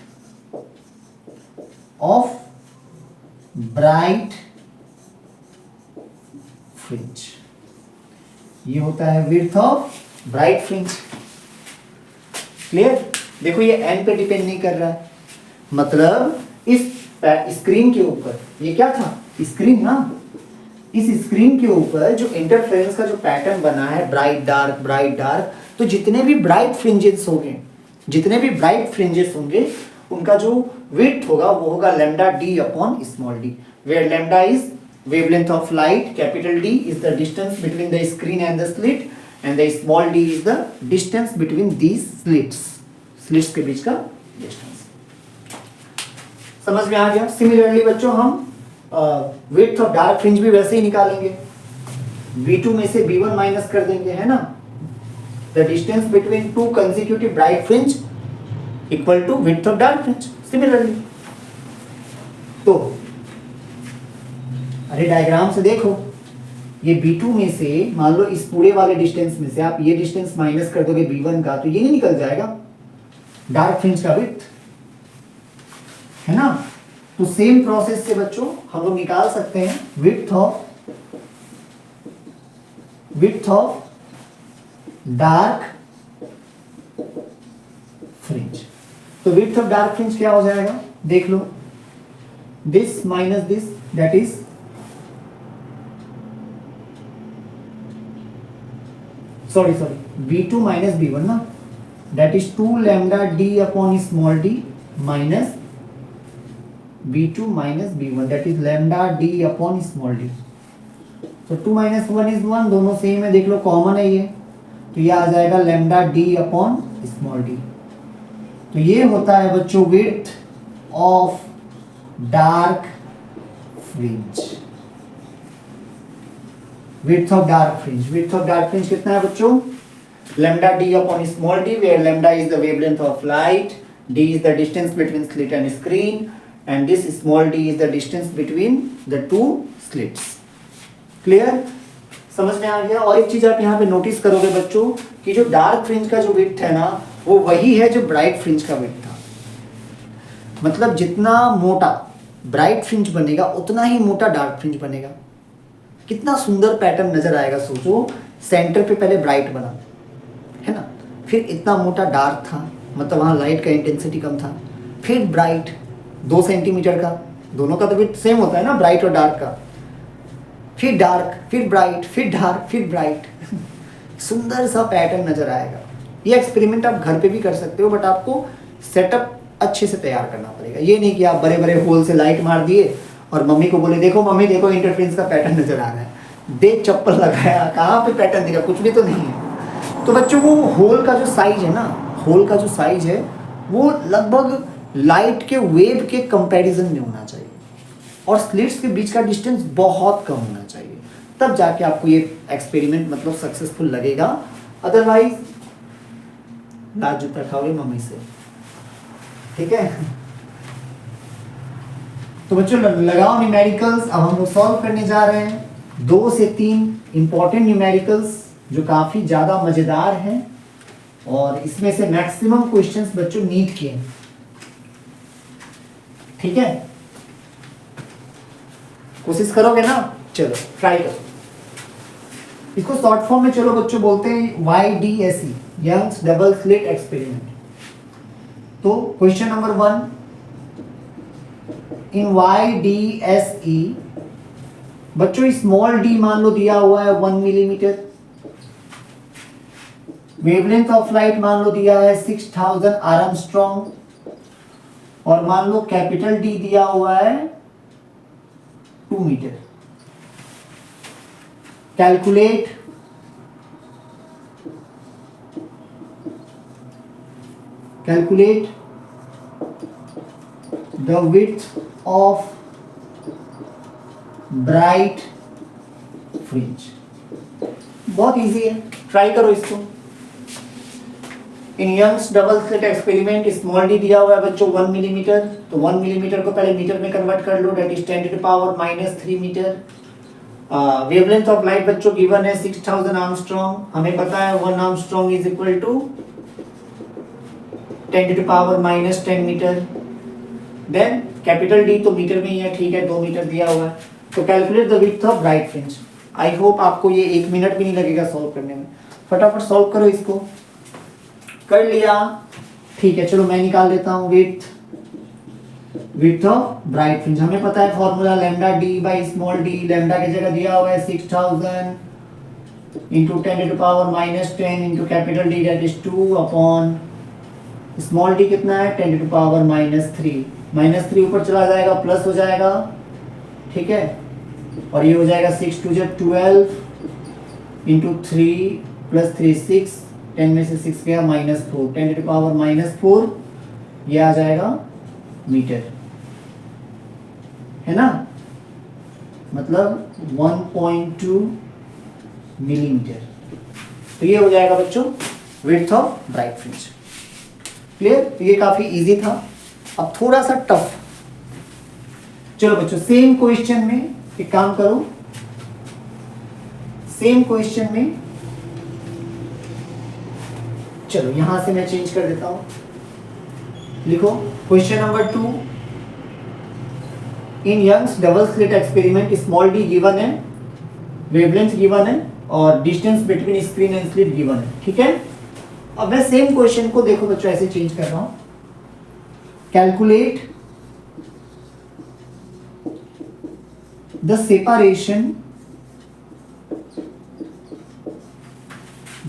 ऑफ ब्राइट फ्रिंज, ये होता है width of bright fringe. Clear? देखो ये एन पे डिपेंड नहीं कर रहा है, मतलब इस स्क्रीन के ऊपर ये क्या था? स्क्रीन ना, इस स्क्रीन के ऊपर जो इंटरफेरेंस का जो पैटर्न बना है ब्राइट डार्क, तो जितने भी ब्राइट फ्रिंजेस होंगे उनका जो विड्थ होगा वो होगा lambda D upon small d, where lambda is wavelength of light, capital D is the distance between the screen and the slit, and the small d is the distance between these slits के बीच का डिस्टेंस। समझ में आ गया? सिमिलरली बच्चों हम विड्थ ऑफ डार्क फ्रिंज भी वैसे ही निकालेंगे, B2 में से B1 माइनस कर देंगे, है ना। The distance between two consecutive bright fringe equal to width of dark fringe. Similarly तो अरे डायग्राम से देखो, ये B2 में से मान लो इस पूरे वाले डिस्टेंस में से आप ये डिस्टेंस माइनस कर दोगे B1 का, तो ये नहीं निकल जाएगा डार्क फ्रिंज का विड्थ, है ना। तो सेम प्रोसेस से बच्चों हम लोग निकाल सकते हैं विड्थ ऑफ डार्क फ्रिंज। तो विड्थ ऑफ डार्क फ्रिंज क्या हो जाएगा? देख लो, this minus this, that is sorry B2 minus B1 ना, that is 2 lambda D upon small D minus B2 minus B1, that is lambda D upon small D. तो 2 - 1 is 1, दोनों सेम है, देख लो कॉमन है ये, तो ये आ जाएगा lambda D upon small D. तो ये होता है बच्चों width of dark fringe, width of dark fringe, width of dark fringe कितना है बच्चों? lambda d upon small d, where lambda is the wavelength of light, d is the distance between slit and screen, and this small d is the distance between the two slits. Clear? समझ में आ गया? और एक चीज आप यहाँ पे नोटिस करोगे बच्चों कि जो डार्क फ्रिंज का जो विड्थ है ना, वो वही है जो ब्राइट फ्रिंज का विड्थ था। मतलब जितना मोटा ब्राइट फ्रिंज बनेगा उतना ही मोटा डार्क फ्रिंज बनेगा। कितना सुंदर पैटर्न नजर आएगा। सोचो, सेंटर पे पहले ब्राइट बना, है ना, फिर इतना मोटा डार्क था, मतलब वहाँ लाइट का इंटेंसिटी कम था, फिर ब्राइट 2 सेंटीमीटर का, दोनों का तो विड्थ सेम होता है ना, ब्राइट और डार्क का, फिर डार्क, फिर ब्राइट, फिर डार्क, फिर ब्राइट। सुंदर सा पैटर्न नजर आएगा। ये एक्सपेरिमेंट आप घर पे भी कर सकते हो, बट आपको सेटअप अच्छे से तैयार करना पड़ेगा। ये नहीं कि आप बड़े बड़े होल से लाइट मार दिए और मम्मी को बोले देखो मम्मी देखो इंटरफ्रेंस का पैटर्न नजर आ रहा है, देख चप्पल लगाया, कहाँ पे पैटर्न दिखा, कुछ भी तो नहीं है। तो बच्चों वो होल का जो साइज है ना, होल का जो साइज है वो लगभग लाइट के वेव के कंपैरिजन में होना चाहिए, और स्लिट्स के बीच का डिस्टेंस बहुत कम होना चाहिए, तब जाके आपको ये एक्सपेरिमेंट मतलब सक्सेसफुल लगेगा। अदरवाइज लाज जूता खाओगे मम्मी से, ठीक है। तो बच्चों लगाओ न्यूमेरिकल्स। अब हम लोग सॉल्व करने जा रहे हैं 2 से 3 इंपॉर्टेंट न्यूमेरिकल्स जो काफी ज्यादा मजेदार हैं, और इसमें से मैक्सिमम क्वेश्चंस बच्चों नीट के हैं, ठीक है। कोशिश करोगे ना? चलो ट्राई करो। इसको शॉर्ट फॉर्म में चलो बच्चों बोलते हैं YDSE, Young's double slit experiment. तो क्वेश्चन नंबर 1, इन YDSE बच्चों स्मॉल d मान लो दिया हुआ है 1 मिलीमीटर, वेवलेंथ ऑफ लाइट मान लो दिया है 6000 आर्मस्ट्रॉन्ग, और मान लो कैपिटल D दिया हुआ है 2 metre. Calculate the width of bright fringe. बहुत इजी है, ट्राई करो इसको। In Young's double slit experiment small d दिया हुआ है बच्चों 1 मिलीमीटर, तो 1 मिलीमीटर को पहले मीटर में कन्वर्ट कर लो, that is 10⁻³ metre. Wavelength of light बच्चों गिवन है 6000 आर्मस्ट्रॉन्ग, हमें पता है 1 Armstrong is equal to 10⁻10 metre. Then capital D तो मीटर में ही है, ठीक है, 2 मीटर दिया हुआ है। तो calculate the width of bright fringe. I hope आपको ये 1 मिनट भी नहीं लगेगा सॉल्व करने में। फटाफट सॉल्व करो इसको। कर लिया, ठीक है, चलो मैं निकाल देता हूँ विड्थ ऑफ ब्राइट फ्रिंज। हमें पता है formula lambda D by small D, lambda की जगह दिया हुआ है 6000 into 10⁻10 into capital D that is 2 upon small D कितना है 10⁻³ -3 ऊपर चला जाएगा प्लस हो जाएगा, ठीक है, और ये हो जाएगा 6 2 12 इंटू 3 प्लस 3 6, 10 में से 6 गया -4, 10⁻⁻4 ये आ जाएगा मीटर, है ना, मतलब 1.2 मिलीमीटर। तो ये हो जाएगा बच्चों width of bright fringe. Clear? ये काफी इजी था। अब थोड़ा सा टफ। चलो बच्चों सेम क्वेश्चन में एक काम करो, सेम क्वेश्चन में चलो यहां से मैं चेंज कर देता हूं, लिखो question number 2, in Young's double slit experiment small d given है, वेवलेंथ गिवन है और distance between screen and slit given है, ठीक है। अब मैं सेम क्वेश्चन को देखो बच्चों ऐसे चेंज कर रहा हूं, calculate the separation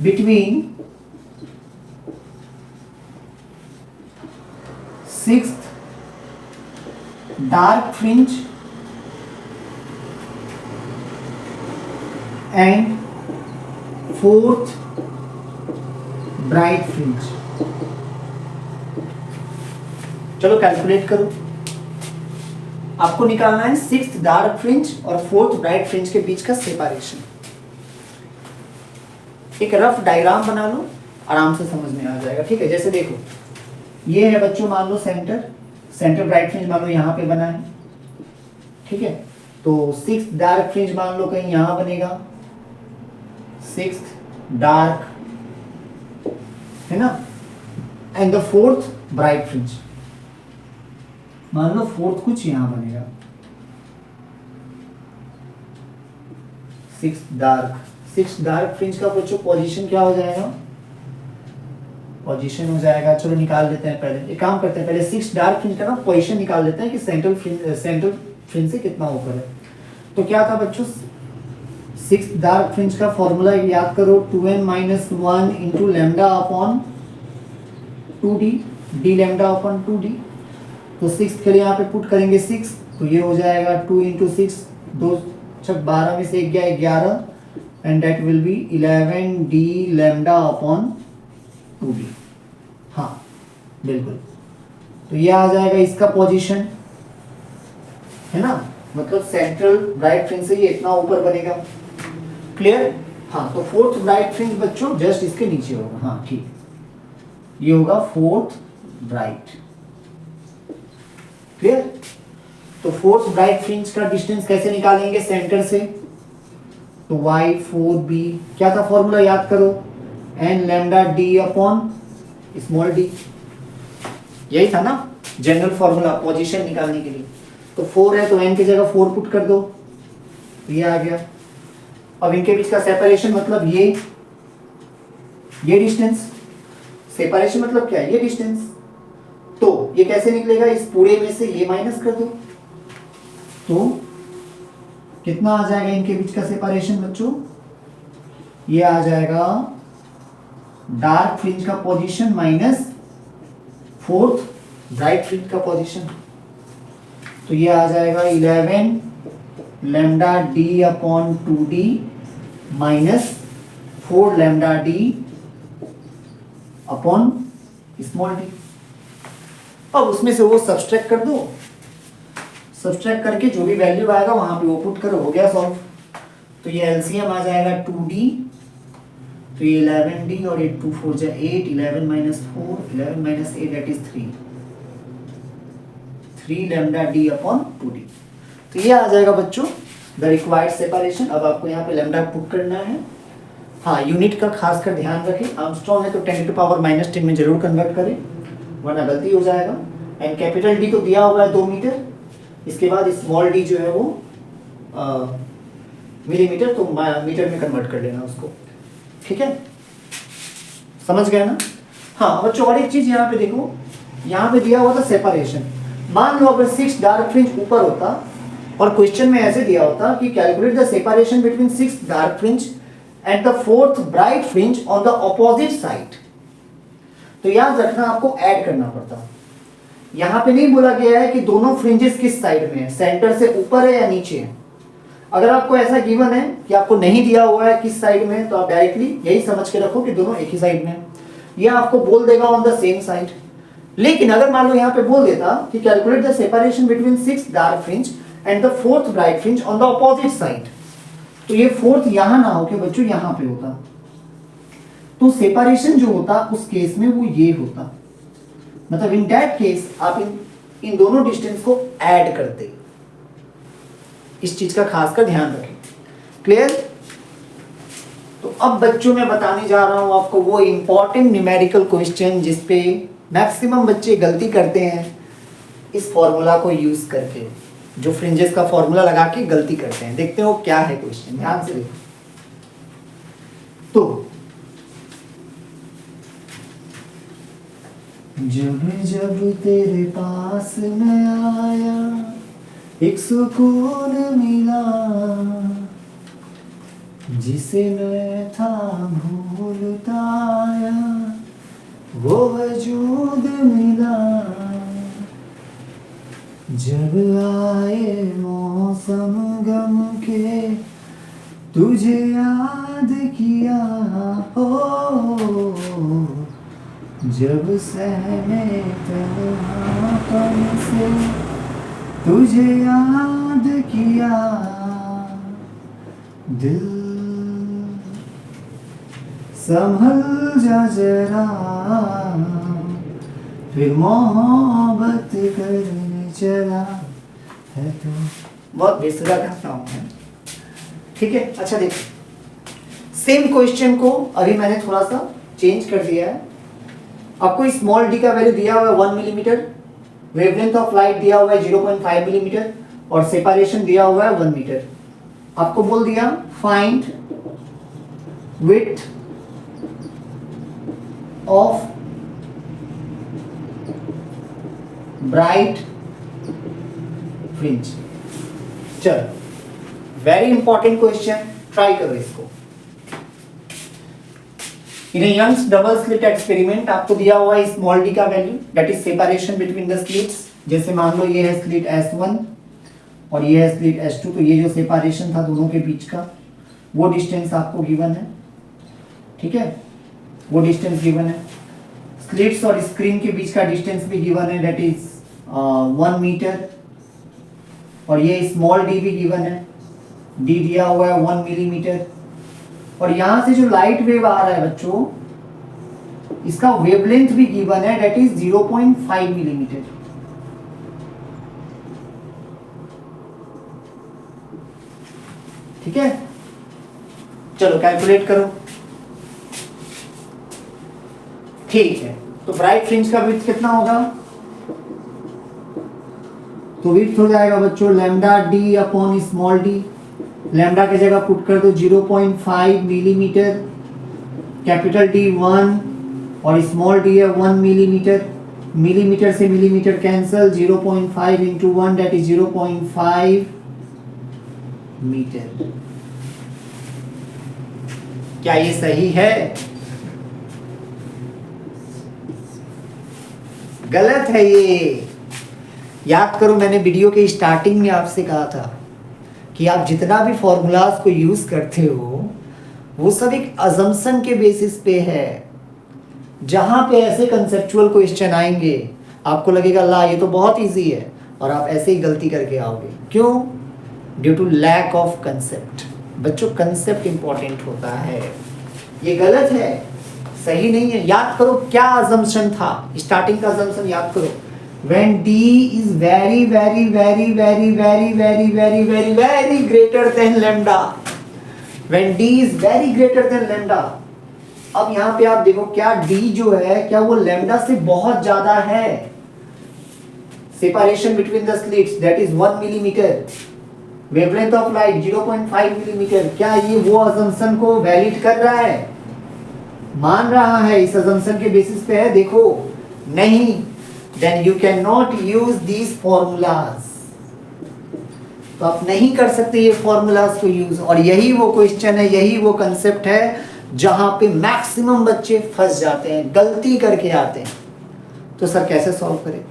between 6th dark fringe and 4th bright fringe। चलो कैलकुलेट करो। आपको निकालना है 6th डार्क फ्रिंज और 4th ब्राइट फ्रिंज के बीच का सेपरेशन। एक रफ डायग्राम बना लो, आराम से समझ में आ जाएगा। ठीक है, जैसे देखो ये है बच्चों, मान लो सेंटर ब्राइट फ्रिंज मान लो यहाँ पे बना है। ठीक है, तो 6th डार्क फ्रिंज मान लो कहीं यहाँ बनेगा, 6th डार्क, है ना, and the 4th bright fringe मान लो 4th कुछ यहाँ बनेगा, 6th डार्क फ्रिंज का बच्चों पोजीशन क्या हो जाएगा, पोजीशन हो जाएगा, चलो निकाल लेते हैं पहले, एक काम करते हैं पहले 6 डार्क फ्रिंज का ना पोजीशन निकाल लेते हैं कि सेंट्रल फ्रिंज से कितना ऊपर है। तो क्या था बच्चों, 6 डार्क फ्रिंज का फॉर्मूला याद करो, 2n-1 into lambda upon 2d, d lambda upon 2d। तो 6 के लिए यहाँ पे पुट करेंगे 6, तो ये हो जाएगा 2 इंटू 6, 2 छक 12 में से 1 गया 11, and that will be 11d lambda upon 2d। हाँ बिल्कुल, तो ये आ जाएगा इसका पोजीशन, है ना, मतलब सेंट्रल ब्राइट फ्रिंज से ये इतना ऊपर बनेगा। क्लियर? हाँ, तो 4th ब्राइट फ्रिंज बच्चों जस्ट इसके नीचे होगा। हाँ ठीक, ये होगा 4th ब्राइट। क्लियर? तो 4th ब्राइट फ्रिंज का डिस्टेंस कैसे निकालेंगे सेंटर से, तो y4b, क्या था फॉर्मूला याद करो, n lambda d upon small d, यही था ना जनरल फॉर्मूला पोजीशन निकालने के लिए। तो 4 है तो n की जगह 4 पुट कर दो, तो ये आ गया। अब इनके बीच का सेपरेशन मतलब ये डिस्टेंस, सेपरेशन मतलब क्या है, ये डिस्टेंस। तो ये कैसे निकलेगा, इस पूरे में से ये माइनस कर दो, तो कितना आ जाएगा इनके बीच का सेपरेशन बच्चों, ये आ जाएगा डार्क फ्रिंज का position minus 4th bright fringe का पोजीशन। तो ये आ जाएगा 11 lambda d upon 2d minus 4 lambda d upon small d। अब उसमें से वो सब्सट्रैक्ट कर दो, सब्सट्रैक्ट करके जो भी वैल्यू आएगा वहां पे वो पुट करो, हो गया सॉल्व। तो ये एलसीएम आ जाएगा 2d, तो ये 11d और 8 2 4 जा 8, 11 minus 4, 11 minus 8 that is 3 lambda d upon 2d। तो ये आ जाएगा बच्चों द रिक्वायर्ड सेपरेशन। अब आपको यहाँ पे लैम्डा पुट करना है। हाँ, यूनिट का खास कर ध्यान रखें, आर्मस्ट्रॉन्ग है तो 10⁻⁻10 में जरूर कन्वर्ट करें, वरना गलती हो जाएगा। एंड कैपिटल D तो दिया हुआ है 2 मीटर, इसके बाद स्मॉल d जो है वो मिलीमीटर, तो मीटर में कन्वर्ट कर लेना उसको। ठीक है, समझ गए ना? हाँ बच्चों, और एक चीज यहाँ पे देखो, यहाँ पे दिया हुआ था सेपरेशन। मान लो अगर 6 डार्क फ्रिंज ऊपर होता और क्वेश्चन में ऐसे दिया होता कि calculate the separation between 6 dark fringe and the 4th bright fringe on the opposite side, तो याद रखना आपको ऐड करना पड़ता। यहाँ पे नहीं बोला गया है कि दोनों फ्रिंजेस किस साइड में है, सेंटर से ऊपर है या नीचे है। अगर आपको ऐसा गिवन है कि आपको नहीं दिया हुआ है किस साइड में, तो आप डायरेक्टली यही समझ के रखो कि दोनों एक ही साइड में है, या आपको बोल देगा ऑन द सेम साइड। लेकिन अगर मान लो यहाँ पे बोल देता कि calculate the separation between 6 dark fringe and the 4th bright fringe on the opposite side, तो ये 4th यहाँ ना होके बच्चों यहाँ पे होता, तो सेपरेशन जो होता उस केस में वो ये होता, मतलब इन दैट केस आप इन दोनों डिस्टेंस को ऐड करते। इस चीज का खासकर ध्यान रखें। क्लियर? तो अब बच्चों मैं बताने जा रहा हूं आपको वो इंपॉर्टेंट न्यूमेरिकल क्वेश्चन जिसपे मैक्सिमम बच्चे गलती करते हैं इस फॉर्मूला को यूज करके, जो फ्रिंजेस का फॉर्मूला लगा के गलती करते हैं। देखते हो क्या है क्वेश्चन, ध्यान से देखो। तो जब जब तेरे पास मैं आया एक सुकून मिला, जिसे मैं था भूलता आया वो वजूद मिला। जब आए मौसम गम के तुझे याद किया हो, जब सहमे तन्हापन से तुझे याद किया, दिल संभल जा जरा, फिर मोहब्बत करने चला है तो। बहुत बेसुरा का सॉन्ग है, ठीक है। अच्छा देखो, सेम क्वेश्चन को अभी मैंने थोड़ा सा चेंज कर दिया है। आपको स्मॉल डी का वैल्यू दिया हुआ है 1 मिलीमीटर, वेवलेंथ ऑफ लाइट दिया हुआ है 0.5 मिलीमीटर और सेपरेशन दिया हुआ है 1 मीटर। आपको बोल दिया find width of bright fringe. चलो, वेरी इंपॉर्टेंट क्वेश्चन, ट्राई करो इसको। इन ए यंग्स डबल स्लिट एक्सपेरिमेंट आपको दिया हुआ है स्मॉल डी का value, that is separation between the slits. जैसे मान लो ये है स्लिट S1 और ये है स्लिट S2, तो ये जो सेपरेशन था दोनों के बीच का वो डिस्टेंस आपको गिवन है, ठीक है, वो डिस्टेंस गिवन है। स्लिट्स और स्क्रीन के बीच का डिस्टेंस भी गिवन है, दैट इज 1 मीटर। और ये स्मॉल डी भी गिवन है, डी दिया हुआ है 1 मिलीमीटर। और यहां से जो लाइट वेव आ रहा है बच्चों, इसका वेवलेंथ भी गिवन है, दैट इज 0.5 मिलीमीटर। ठीक है, चलो कैलकुलेट करो। ठीक है, तो ब्राइट फ्रिंज का विड्थ कितना होगा? तो विड्थ हो जाएगा बच्चों lambda D upon small D. Lambda की जगह पुट कर दो 0.5 मिलीमीटर, कैपिटल डी 1 और स्मॉल डी है 1 मिलीमीटर। मिलीमीटर से millimetre cancel, 0.5 into 1 that is 0.5 metre. क्या ये सही है? गलत है ये। याद करो, मैंने वीडियो के स्टार्टिंग में आपसे कहा था कि आप जितना भी फॉर्मूलाज को यूज करते हो वो सब एक अजम्पशन के बेसिस पे है। जहां पे ऐसे कंसेप्चुअल क्वेश्चन आएंगे आपको लगेगा ला ये तो बहुत इजी है, और आप ऐसे ही गलती करके आओगे। क्यों? Due to lack of concept. बच्चों, कंसेप्ट इंपॉर्टेंट होता है। ये गलत है, सही नहीं है। याद करो क्या अजम्पशन था, स्टार्टिंग का अजम्पशन याद करो। When D is very very very very very very very very very greater than lambda, when D is very greater than lambda, अब यहाँ पे आप देखो क्या D जो है क्या वो lambda से बहुत ज्यादा है? Separation between the slits that is 1 millimeter, wavelength of light 0.5 millimeter। क्या ये वो assumption को वैलिड कर रहा है, मान रहा है, इस assumption के बेसिस पे है? देखो नहीं, then you cannot use these formulas। तो आप नहीं कर सकते ये फॉर्मूलाज को यूज। और यही वो क्वेश्चन है, यही वो कंसेप्ट है जहां पे मैक्सिमम बच्चे फंस जाते हैं, गलती करके आते हैं। तो सर कैसे सॉल्व करें?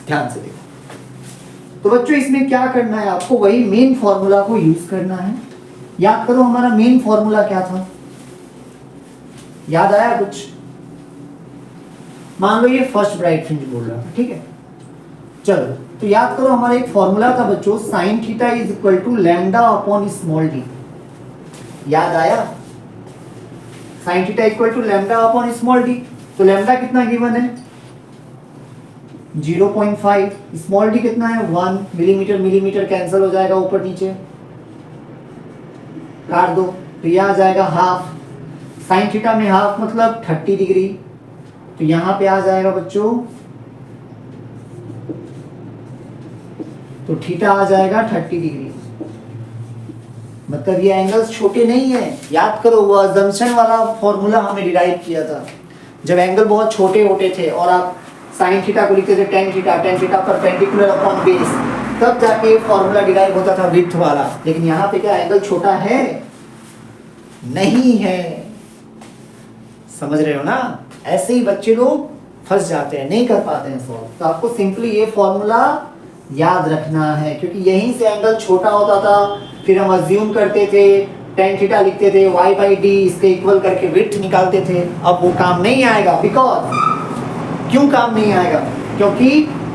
ध्यान से देखो। तो बच्चों इसमें क्या करना है, आपको वही मेन फॉर्मूला को यूज करना है। याद करो हमारा मेन फॉर्मूला क्या था, याद आया कुछ? मान लो ये फर्स्ट ब्राइट फ्रिंज बोल रहा है, ठीक है। चलो तो याद करो हमारा एक फॉर्मूला था बच्चों, sine theta is equal to lambda upon small d. याद आया? Sine theta equal to lambda upon small D. तो लैम्डा कितना गिवन है? 0.5। स्मॉल डी कितना है? 1 मिलीमीटर। मिलीमीटर कैंसिल हो जाएगा ऊपर नीचे, काट दो, तो यह आ जाएगा हाफ। साइन थीटा में हाफ मतलब 30 डिग्री। तो यहां पे आ जाएगा बच्चों, तो थीटा आ जाएगा 30 डिग्री। मतलब ये एंगल्स छोटे नहीं है। याद करो वो अजम्पशन वाला फॉर्मूला हमने डिराइव किया था जब एंगल बहुत छोटे होते थे और आप साइन थीटा को लिखते थे tan theta perpendicular upon base, तब जाके ये फॉर्मूला डिराइव होता था विड्थ वाला। लेकिन यहाँ पे क्या एंगल छोटा है? नहीं है। समझ रहे हो ना? ऐसे ही बच्चे लोग फंस जाते हैं, नहीं कर पाते हैं सॉल्व। तो आपको सिंपली ये फॉर्मूला याद रखना है, क्योंकि यहीं से एंगल छोटा होता था, फिर हम अज्यूम करते थे टेन थीटा लिखते थे, y बाई डी इसके इक्वल करके विड्थ निकालते थे। अब वो काम नहीं आएगा। बिकॉज क्यों काम नहीं आएगा? क्योंकि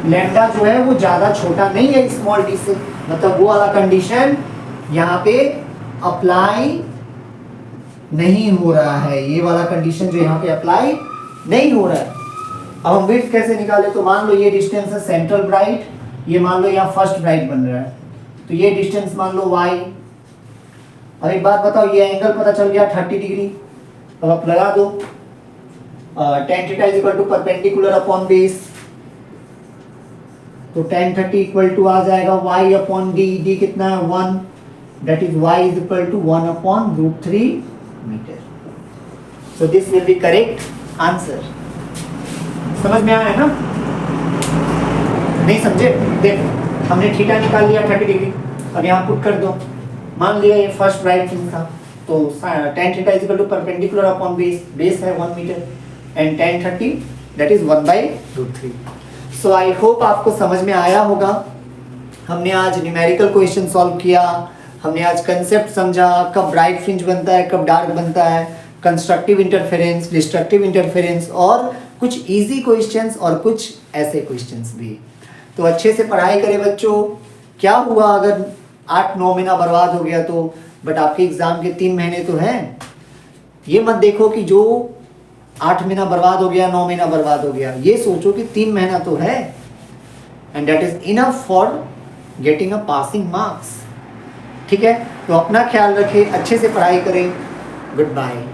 लैम्डा जो है वो ज्यादा छोटा नहीं है स्मॉल डी से। मतलब वो वाला कंडीशन यहाँ पे अप्लाई नहीं हो रहा है, ये वाला कंडीशन जो यहाँ पे अप्लाई नहीं हो रहा है। अब हम विड्थ कैसे निकाले, तो मान लो ये डिस्टेंस है सेंट्रल ब्राइट, ये मान लो यहाँ फर्स्ट ब्राइट बन रहा है, तो ये डिस्टेंस मान लो y। अब एक बात बताओ, ये एंगल पता चल गया 30 डिग्री। अब आप लगा दो tan theta is equal to perpendicular upon base, तो tan 30 इक्वल टू आ जाएगा y अपॉन डी, डी कितना है 1, that is y is equal to 1 अपॉन √3 metre. So this will be correct answer. समझ में आया है ना? नहीं समझे? देखो हमने थीटा निकाल लिया 30 डिग्री, अब यहाँ पुट कर दो। मान लिया ये फर्स्ट राइट फिंग था, तो tan theta is equal to perpendicular upon base, base है 1 metre, and tan 30 that is 1/√3। So I hope आपको समझ में आया होगा। हमने आज न्यूमेरिकल क्वेश्चन सॉल्व किया, हमने आज कंसेप्ट समझा, कब ब्राइट फ्रिंज बनता है, कब डार्क बनता है, कंस्ट्रक्टिव इंटरफेरेंस, डिस्ट्रक्टिव इंटरफेरेंस, और कुछ इजी क्वेश्चंस और कुछ ऐसे क्वेश्चंस भी। तो अच्छे से पढ़ाई करें बच्चों। क्या हुआ अगर 8-9 महीना बर्बाद हो गया तो, बट आपके एग्जाम के 3 महीने तो हैं। ये मत देखो कि जो 8 महीना बर्बाद हो गया, 9 महीना बर्बाद हो गया, ये सोचो कि 3 महीना तो है, and that is enough for getting a passing marks. ठीक है, तो अपना ख्याल रखें, अच्छे से पढ़ाई करें। Good bye.